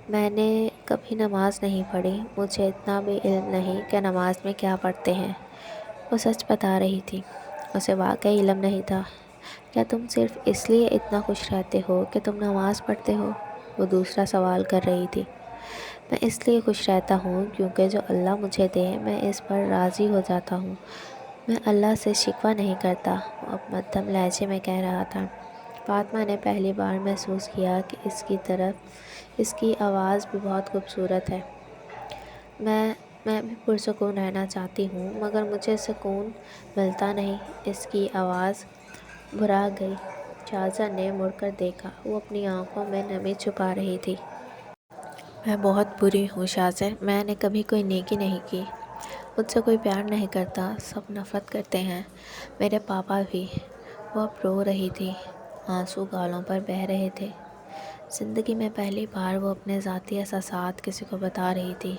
میں نے کبھی نماز نہیں پڑھی، مجھے اتنا بھی علم نہیں کہ نماز میں کیا پڑھتے ہیں۔ وہ سچ بتا رہی تھی، اسے واقعی علم نہیں تھا۔ کیا تم صرف اس لیے اتنا خوش رہتے ہو کہ تم نماز پڑھتے ہو؟ وہ دوسرا سوال کر رہی تھی۔ میں اس لیے خوش رہتا ہوں کیونکہ جو اللہ مجھے دے میں اس پر راضی ہو جاتا ہوں۔ میں اللہ سے شکوہ نہیں کرتا، وہ اب مدھم لہجے میں کہہ رہا تھا۔ فاطمہ نے پہلی بار محسوس کیا کہ اس کی آواز بھی بہت خوبصورت ہے۔ میں بھی پرسکون رہنا چاہتی ہوں، مگر مجھے سکون ملتا نہیں۔ اس کی آواز بھرا گئی۔ شاہزر نے مڑ کر دیکھا، وہ اپنی آنکھوں میں نمی چھپا رہی تھی۔ میں بہت بری ہوں شاہزر، میں نے کبھی کوئی نیکی نہیں کی، مجھ سے کوئی پیار نہیں کرتا، سب نفرت کرتے ہیں، میرے پاپا بھی۔ وہ اب رو رہی تھی، آنسو گالوں پر بہہ رہے تھے۔ زندگی میں پہلی بار وہ اپنے ذاتی احساسات کسی کو بتا رہی تھی۔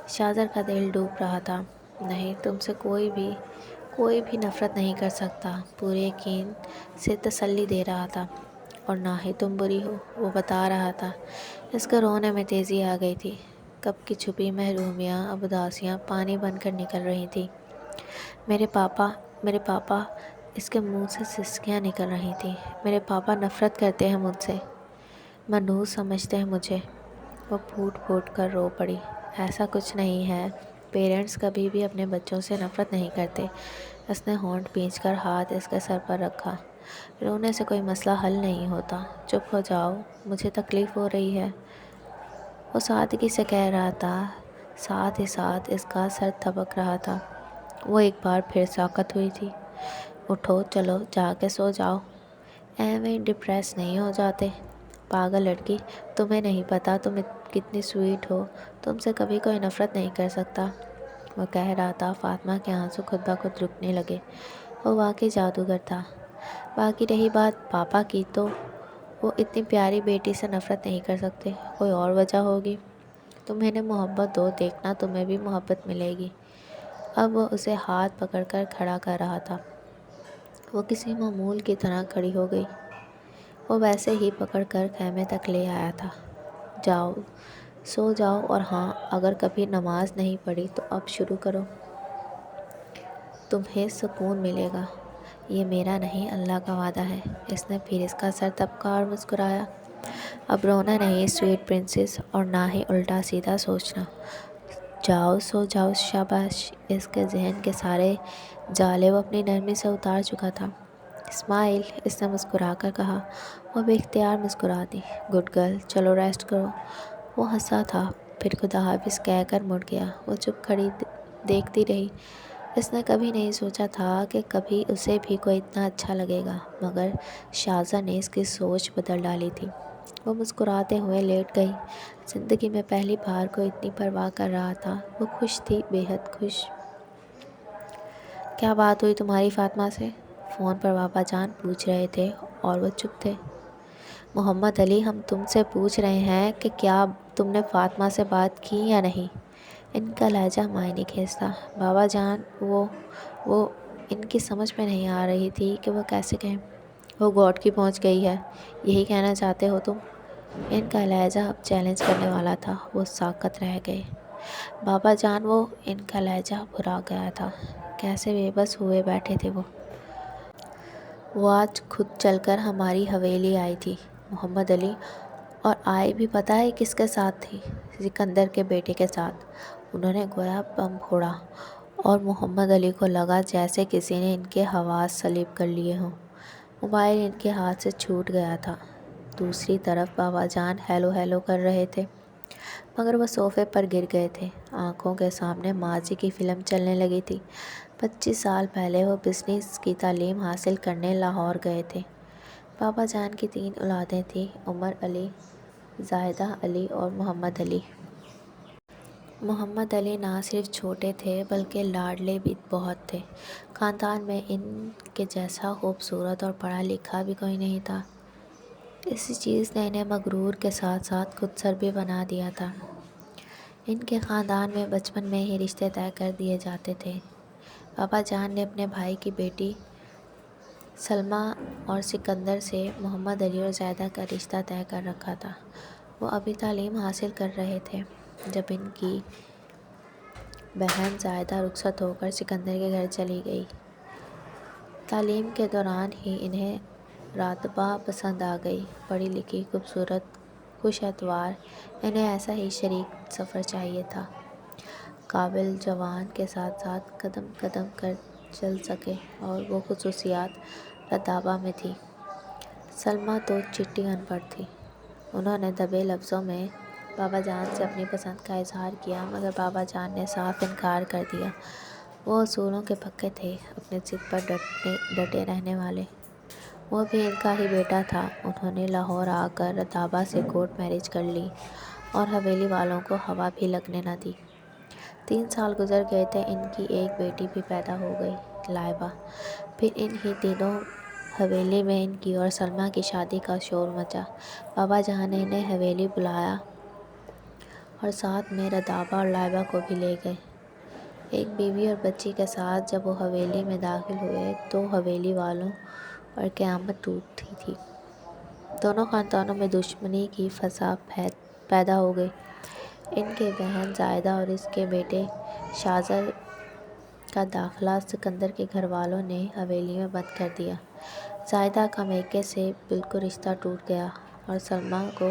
شاہزر کا دل ڈوب رہا تھا۔ نہیں، تم سے کوئی بھی نفرت نہیں کر سکتا، پورے یقین سے تسلی دے رہا تھا۔ اور نہ ہی تم بری ہو، وہ بتا رہا تھا۔ اس کے رونے میں تیزی آ گئی تھی۔ کب کی چھپی محرومیاں اب اداسیاں پانی بن کر نکل رہی تھیں۔ میرے پاپا اس کے منہ سے سسکیاں نکل رہی تھیں۔ میرے پاپا نفرت کرتے ہیں مجھ سے، منحوس سمجھتے ہیں مجھے۔ وہ پھوٹ پھوٹ کر رو پڑی۔ ایسا کچھ نہیں ہے، پیرنٹس کبھی بھی اپنے بچوں سے نفرت نہیں کرتے۔ اس نے ہونٹ بھینچ کر ہاتھ اس کے سر پر رکھا۔ رونے سے کوئی مسئلہ حل نہیں ہوتا، چپ ہو جاؤ، مجھے تکلیف ہو رہی ہے، وہ سادگی سے کہہ رہا تھا، ساتھ ہی ساتھ اس کا سر تھبک رہا تھا۔ وہ ایک بار پھر ساکت ہوئی تھی۔ اٹھو، چلو جا کے سو جاؤ، ایویں ڈپریس نہیں ہو جاتے۔ پاگل لڑکی، تمہیں نہیں پتا تم کتنی سویٹ ہو، تم سے کبھی کوئی نفرت نہیں کر سکتا، وہ کہہ رہا تھا۔ فاطمہ کے آنسو خود بخود رکنے لگے۔ وہ واقعی جادوگر تھا۔ باقی رہی بات پاپا کی، تو وہ اتنی پیاری بیٹی سے نفرت نہیں کر سکتے، کوئی اور وجہ ہوگی۔ تم انہیں محبت دو، دیکھنا تمہیں بھی محبت ملے گی۔ اب وہ اسے ہاتھ پکڑ کر کھڑا کر رہا تھا۔ وہ کسی معمول کی طرح کھڑی ہو گئی۔ وہ ویسے ہی پکڑ کر خیمے تک لے آیا تھا۔ جاؤ، سو جاؤ، اور ہاں، اگر کبھی نماز نہیں پڑھی تو اب شروع کرو، تمہیں سکون ملے گا، یہ میرا نہیں اللہ کا وعدہ ہے۔ اس نے پھر اس کا سر تھپکا اور مسکرایا۔ اب رونا نہیں سویٹ پرنسس، اور نہ ہی الٹا سیدھا سوچنا۔ جاؤ، سو جاؤ، شاباش۔ اس کے ذہن کے سارے جالے وہ اپنی نرمی سے اتار چکا تھا۔ اسمائل، اس نے مسکرا کر کہا۔ وہ بے اختیار مسکرا دی۔ گڈ گرل، چلو ریسٹ کرو۔ وہ ہنسا تھا، پھر خدا حافظ کہہ کر مڑ گیا۔ وہ چپ کھڑی دیکھتی رہی۔ اس نے کبھی نہیں سوچا تھا کہ کبھی اسے بھی کوئی اتنا اچھا لگے گا، مگر شازا نے اس کی سوچ بدل ڈالی تھی۔ وہ مسکراتے ہوئے لیٹ گئی۔ زندگی میں پہلی بار کوئی اتنی پرواہ کر رہا تھا۔ وہ خوش تھی، بے حد خوش۔ کیا بات ہوئی تمہاری فاطمہ سے؟ فون پر بابا جان پوچھ رہے تھے اور وہ چپ تھے۔ محمد علی، ہم تم سے پوچھ رہے ہیں کہ کیا تم نے فاطمہ سے بات کی یا نہیں؟ ان کا لہجہ معنی خیز تھا۔ بابا جان، وہ ان کی سمجھ میں نہیں آ رہی تھی کہ وہ کیسے کہیں۔ وہ گاڈ کی پہنچ گئی ہے، یہی کہنا چاہتے ہو تم؟ ان کا لہجہ اب چیلنج کرنے والا تھا۔ وہ ساکت رہ گئے۔ بابا جان، ان کا لہجہ بھرا گیا تھا۔ کیسے بے بس ہوئے بیٹھے تھے وہ آج خود چل کر ہماری حویلی آئی تھی محمد علی، اور آئی بھی پتہ ہے کس کے ساتھ تھی؟ سکندر کے بیٹے کے ساتھ۔ انہوں نے گویا بم پھوڑا، اور محمد علی کو لگا جیسے کسی نے ان کے حواس سلیب کر لیے ہوں۔ موبائل ان کے ہاتھ سے چھوٹ گیا تھا۔ دوسری طرف بابا جان ہیلو ہیلو کر رہے تھے، مگر وہ صوفے پر گر گئے تھے۔ آنکھوں کے سامنے ماضی کی فلم چلنے لگی تھی۔ 25 سال پہلے وہ بزنس کی تعلیم حاصل کرنے لاہور گئے تھے۔ بابا جان کی 3 اولادیں تھیں، عمر علی، زاہدہ علی اور محمد علی۔ محمد علی نہ صرف چھوٹے تھے بلکہ لاڈلے بھی بہت تھے۔ خاندان میں ان کے جیسا خوبصورت اور پڑھا لکھا بھی کوئی نہیں تھا۔ اسی چیز نے انہیں مغرور کے ساتھ ساتھ خود سر بھی بنا دیا تھا۔ ان کے خاندان میں بچپن میں ہی رشتے طے کر دیے جاتے تھے۔ بابا جان نے اپنے بھائی کی بیٹی سلمیٰ اور سکندر سے محمد علی اور زاہدہ کا رشتہ طے کر رکھا تھا۔ وہ ابھی تعلیم حاصل کر رہے تھے جب ان کی بہن زاہدہ رخصت ہو کر سکندر کے گھر چلی گئی۔ تعلیم کے دوران ہی انہیں راتبہ پسند آ گئی، پڑھی لکھی، خوبصورت، خوش اطوار۔ انہیں ایسا ہی شریک سفر چاہیے تھا، قابل جوان کے ساتھ ساتھ قدم قدم کر چل سکے، اور وہ خصوصیات راتبہ میں تھی۔ سلمیٰ تو چٹی ان پڑھ تھی۔ انہوں نے دبے لفظوں میں بابا جان سے اپنی پسند کا اظہار کیا، مگر بابا جان نے صاف انکار کر دیا۔ وہ اصولوں کے پکے تھے، اپنی ضد پر ڈٹے رہنے والے۔ وہ بھی ان کا ہی بیٹا تھا۔ انہوں نے لاہور آ کر راتبہ سے کورٹ میرج کر لی، اور حویلی والوں کو ہوا بھی لگنے نہ دی۔ 3 سال گزر گئے تھے، ان کی ایک بیٹی بھی پیدا ہو گئی، لائبہ۔ پھر ان ہی دنوں حویلی میں ان کی اور سلمیٰ کی شادی کا شور مچا۔ بابا جان نے انہیں حویلی بلایا اور ساتھ میں راتبہ اور لائبہ کو بھی لے گئے۔ ایک بیوی اور بچی کے ساتھ جب وہ حویلی میں داخل ہوئے تو حویلی والوں پر قیامت ٹوٹی تھی۔ دونوں خاندانوں میں دشمنی کی فضا پیدا ہو گئی۔ ان کی بہن زاہدہ اور اس کے بیٹے شازر کا داخلہ سکندر کے گھر والوں نے حویلی میں بند کر دیا۔ زاہدہ کا میکے سے بالکل رشتہ ٹوٹ گیا، اور سلمیٰ کو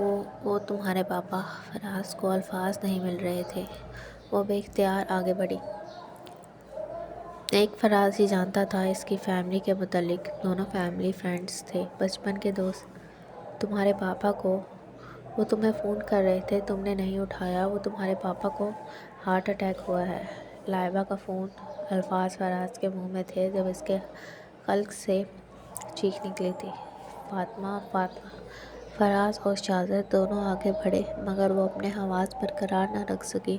وہ تمہارے پاپا۔ فراز کو الفاظ نہیں مل رہے تھے۔ وہ بے اختیار آگے بڑھی۔ ایک فراز ہی جانتا تھا اس کی فیملی کے متعلق۔ دونوں فیملی فرینڈز تھے، بچپن کے دوست۔ تمہارے پاپا کو، وہ تمہیں فون کر رہے تھے، تم نے نہیں اٹھایا۔ وہ تمہارے پاپا کو ہارٹ اٹیک ہوا ہے۔ لائبہ کا فون۔ الفاظ فراز کے منہ میں تھے جب اس کے حلق سے چیخ نکلی تھی، فاطمہ، فاطمہ۔ فراز اور شہزاد دونوں آگے بڑھے مگر وہ اپنے حواس برقرار نہ رکھ سکی۔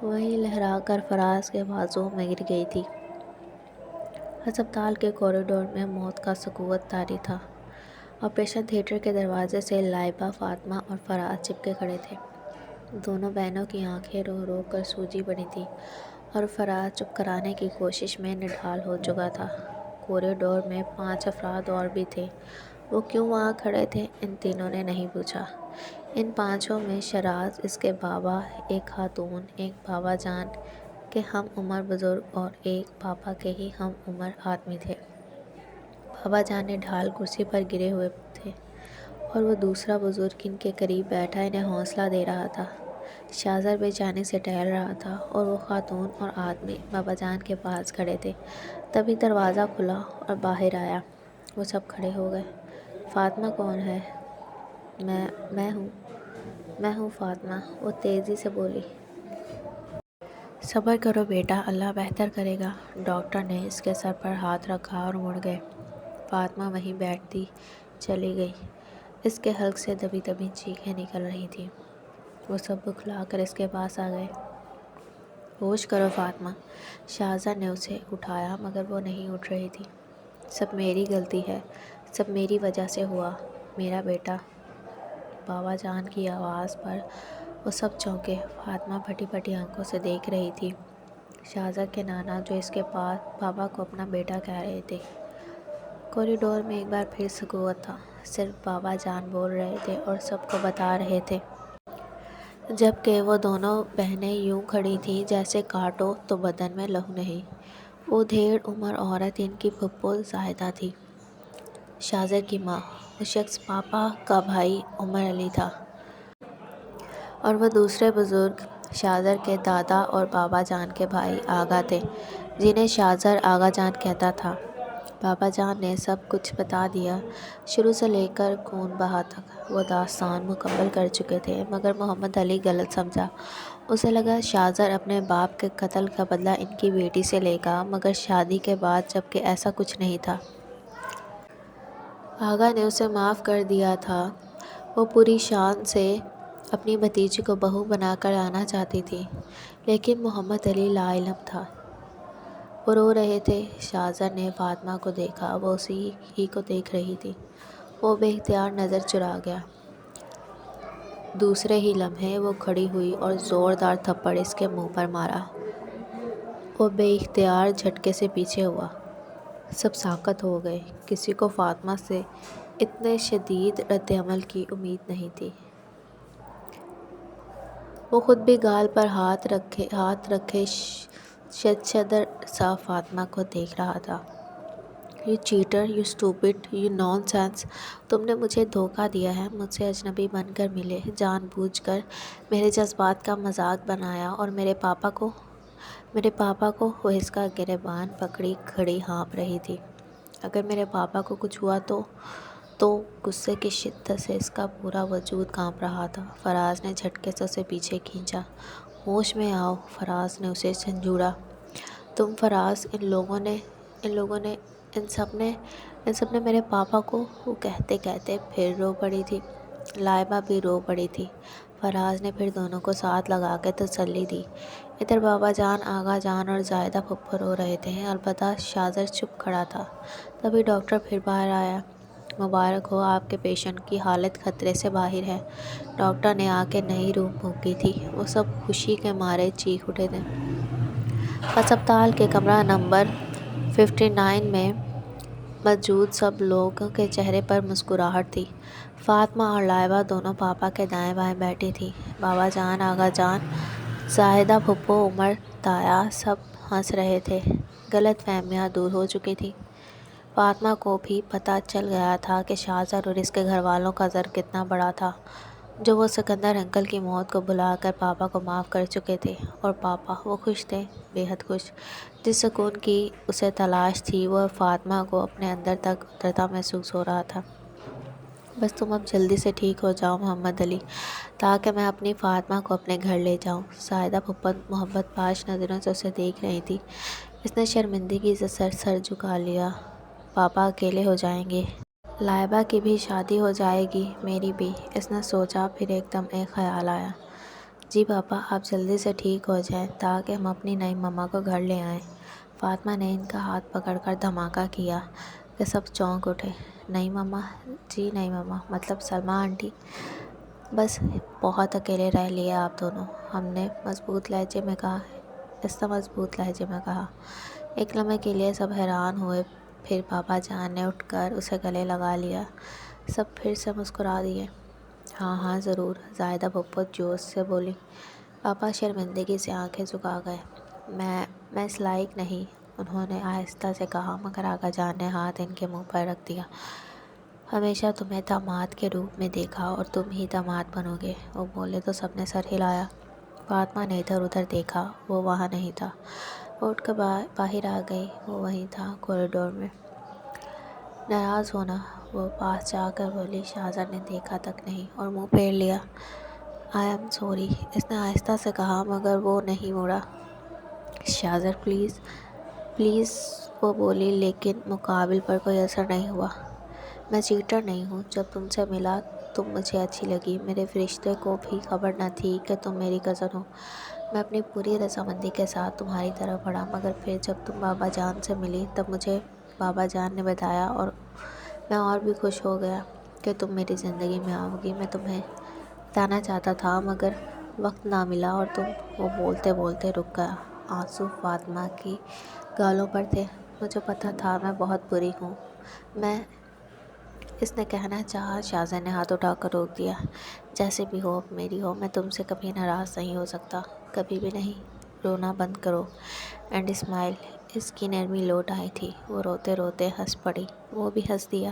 وہیں لہرا کر فراز کے بازوؤں میں گر گئی تھی۔ ہسپتال کے کوریڈور میں موت کا سکوت طاری تھا۔ آپریشن تھیٹر کے دروازے سے لائبہ، فاطمہ اور فراز چپکے کھڑے تھے۔ دونوں بہنوں کی آنکھیں رو رو کر سوجی پڑی تھیں اور فراز چپ کرانے کی کوشش میں نڈھال ہو چکا تھا۔ کوریڈور میں 5 افراد اور بھی تھے۔ وہ کیوں وہاں کھڑے تھے، ان تینوں نے نہیں پوچھا۔ ان 5 میں شیراز، اس کے بابا، ایک خاتون، ایک بابا جان کے ہم عمر بزرگ اور ایک پاپا کے ہی ہم عمر آدمی تھے۔ بابا جان نڈھال کرسی پر گرے ہوئے تھے اور وہ دوسرا بزرگ ان کے قریب بیٹھا انہیں حوصلہ دے رہا تھا۔ شہزاد بے چینی سے ٹہل رہا تھا اور وہ خاتون اور آدمی بابا جان کے پاس کھڑے تھے۔ تبھی دروازہ کھلا اور باہر آیا۔ وہ سب کھڑے ہو گئے۔ فاطمہ کون ہے؟ میں ہوں فاطمہ، وہ تیزی سے بولی۔ صبر کرو بیٹا، اللہ بہتر کرے گا۔ ڈاکٹر نے اس کے سر پر ہاتھ رکھا اور مڑ گئے۔ فاطمہ وہیں بیٹھتی چلی گئی۔ اس کے حلق سے دبی دبی چیخیں نکل رہی تھیں۔ وہ سب بکھلا کر اس کے پاس آ گئے۔ ہوش کرو فاطمہ۔ شہزاد نے اسے اٹھایا مگر وہ نہیں اٹھ رہی تھی۔ سب میری غلطی ہے، سب میری وجہ سے ہوا، میرا بیٹا۔ بابا جان کی آواز پر وہ سب چونکے۔ فاطمہ پھٹی پھٹی آنکھوں سے دیکھ رہی تھی شہزاد کے نانا جو اس کے پاس بابا کو اپنا بیٹا کہہ رہے تھے۔ کوریڈور میں ایک بار پھر سکوت تھا۔ صرف بابا جان بول رہے تھے اور سب کو بتا رہے تھے، جبکہ وہ دونوں بہنیں یوں کھڑی تھیں جیسے کاٹو تو بدن میں لہو نہیں۔ وہ ڈھیڑ عمر عورت ان کی پھپھو زاہدہ تھی، شہزاد کی ماں۔ وہ شخص پاپا کا بھائی عمر علی تھا اور وہ دوسرے بزرگ شہزاد کے دادا اور بابا جان کے بھائی آغا تھے، جنہیں شہزاد آغا جان کہتا تھا۔ بابا جان نے سب کچھ بتا دیا، شروع سے لے کر خون بہا تک۔ وہ داستان مکمل کر چکے تھے مگر محمد علی غلط سمجھا۔ اسے لگا شہزاد اپنے باپ کے قتل کا بدلہ ان کی بیٹی سے لے گا، مگر شادی کے بعد جبکہ ایسا کچھ نہیں تھا۔ آغا نے اسے معاف کر دیا تھا۔ وہ پوری شان سے اپنی بھتیجی کو بہو بنا کر لانا چاہتی تھی، لیکن محمد علی لا علم تھا۔ وہ رو رہے تھے۔ شہزاد نے فاطمہ کو دیکھا، وہ اسی ہی کو دیکھ رہی تھی۔ وہ بے اختیار نظر چرا گیا۔ دوسرے ہی لمحے وہ کھڑی ہوئی اور زوردار تھپڑ اس کے منہ پر مارا۔ وہ بے اختیار جھٹکے سے پیچھے ہوا۔ سب ساکت ہو گئے۔ کسی کو فاطمہ سے اتنے شدید رد عمل کی امید نہیں تھی۔ وہ خود بھی گال پر ہاتھ رکھے شتشدر سا فاطمہ کو دیکھ رہا تھا۔ You chatter, you stupid, you non sense, تم نے مجھے دھوکہ دیا ہے، مجھ سے اجنبی بن کر ملے، جان بوجھ کر میرے جذبات کا مذاق بنایا اور میرے پاپا کو وہ اس کا گریباں پکڑی کھڑی ہانپ رہی تھی۔ اگر میرے پاپا کو کچھ ہوا تو غصے کی شدت سے اس کا پورا وجود کانپ رہا تھا۔ فراز نے جھٹکے سے اسے پیچھے کھینچا۔ ہوش میں آؤ، فراز نے اسے جھنجھوڑا۔ تم فراز، ان سب نے میرے پاپا کو، وہ کہتے کہتے پھر رو پڑی تھی۔ لائبہ بھی رو پڑی تھی۔ فراز نے پھر دونوں کو ساتھ لگا کے تسلی دی۔ ادھر بابا جان، آغا جان اور زاہدہ پھپھو رو رہے تھے، البتہ شہزاد چپ کھڑا تھا۔ تبھی ڈاکٹر پھر باہر آیا۔ مبارک ہو، آپ کے پیشنٹ کی حالت خطرے سے باہر ہے۔ ڈاکٹر نے آ کے نئی روح پھونکی تھی۔ وہ سب خوشی کے مارے چیخ اٹھے تھے۔ ہسپتال کے کمرہ نمبر 59 میں موجود سب لوگوں کے چہرے پر مسکراہٹ تھی۔ فاطمہ اور لائبہ دونوں پاپا کے دائیں بائیں بیٹھی تھیں۔ بابا جان، آغا جان، زاہدہ پھپھو، عمر تایا سب ہنس رہے تھے۔ غلط فہمیاں دور ہو چکی تھیں۔ فاطمہ کو بھی پتہ چل گیا تھا کہ شہزاد اور اس کے گھر والوں کا زر کتنا بڑا تھا۔ جو وہ سکندر انکل کی موت کو بلا کر پاپا کو معاف کر چکے تھے، اور پاپا وہ خوش تھے، بے حد خوش۔ جس سکون کی اسے تلاش تھی وہ فاطمہ کو اپنے اندر تک اترتا محسوس ہو رہا تھا۔ بس تم اب جلدی سے ٹھیک ہو جاؤ محمد علی، تاکہ میں اپنی فاطمہ کو اپنے گھر لے جاؤں۔ سائدہ پھپھا محبت پاش نظروں سے اسے دیکھ رہی تھی۔ اس نے شرمندگی سے سر جھکا لیا۔ پاپا اکیلے ہو جائیں گے۔ لائبہ کی بھی شادی ہو جائے گی، میری بھی، اس نے سوچا۔ پھر ایک دم ایک خیال آیا۔ جی پاپا، آپ جلدی سے ٹھیک ہو جائیں تاکہ ہم اپنی نئی مما کو گھر لے آئیں۔ فاطمہ نے ان کا ہاتھ پکڑ کر دھماکہ کیا کہ سب چونک اٹھے۔ نئی مما؟ جی نئی مما، مطلب سلمیٰ آنٹی۔ بس بہت اکیلے رہ لیے آپ دونوں، ہم نے مضبوط لہجے میں کہا۔ اس نے مضبوط لہجے میں کہا۔ ایک لمحے کے لیے سب حیران ہوئے، پھر پاپا جان نے اٹھ کر اسے گلے لگا لیا۔ سب پھر سے مسکرا دیے۔ ہاں ہاں ضرور، زائدہ پھپھو جوش سے بولی۔ پاپا شرمندگی سے آنکھیں جھکا گئے۔ میں اس لائق نہیں، انہوں نے آہستہ سے کہا، مگر آقا جان نے ہاتھ ان کے منہ پر رکھ دیا۔ ہمیشہ تمہیں داماد کے روپ میں دیکھا اور تم ہی داماد بنو گے، وہ بولے تو سب نے سر ہلایا۔ فاطمہ نے ادھر ادھر دیکھا، وہ وہاں نہیں تھا۔ وہ اٹھ کر باہر آ گئی، وہ وہیں تھا، کوریڈور میں۔ ناراض ہونا، وہ پاس جا کر بولی۔ شہزاد نے دیکھا تک نہیں اور منہ پھیر لیا۔ آئی ایم سوری، اس نے آہستہ سے کہا، مگر وہ نہیں مڑا۔ شہزاد پلیز پلیز، وہ بولی، لیکن مقابل پر کوئی اثر نہیں ہوا۔ میں چیٹر نہیں ہوں، جب تم سے ملا تم مجھے اچھی لگی، میرے فرشتے کو بھی خبر نہ تھی کہ تم میری کزن ہو۔ میں اپنی پوری رضامندی کے ساتھ تمہاری طرف بڑھا، مگر پھر جب تم بابا جان سے ملی تب مجھے بابا جان نے بتایا اور میں اور بھی خوش ہو گیا کہ تم میری زندگی میں آؤ گی۔ میں تمہیں بتانا چاہتا تھا مگر وقت نہ ملا اور تم۔ وہ بولتے بولتے رک گیا۔ آنسو فاطمہ کی گالوں پر تھے۔ مجھے پتہ تھا میں بہت بری ہوں، اس نے کہنا چاہا۔ شہزاد نے ہاتھ اٹھا کر روک دیا۔ جیسے بھی ہو اب میری ہو، میں تم سے کبھی ناراض نہیں ہو سکتا، کبھی بھی نہیں۔ رونا بند کرو اینڈ اسمائل۔ اس کی نرمی لوٹ آئی تھی، وہ روتے روتے ہنس پڑی۔ وہ بھی ہنس دیا۔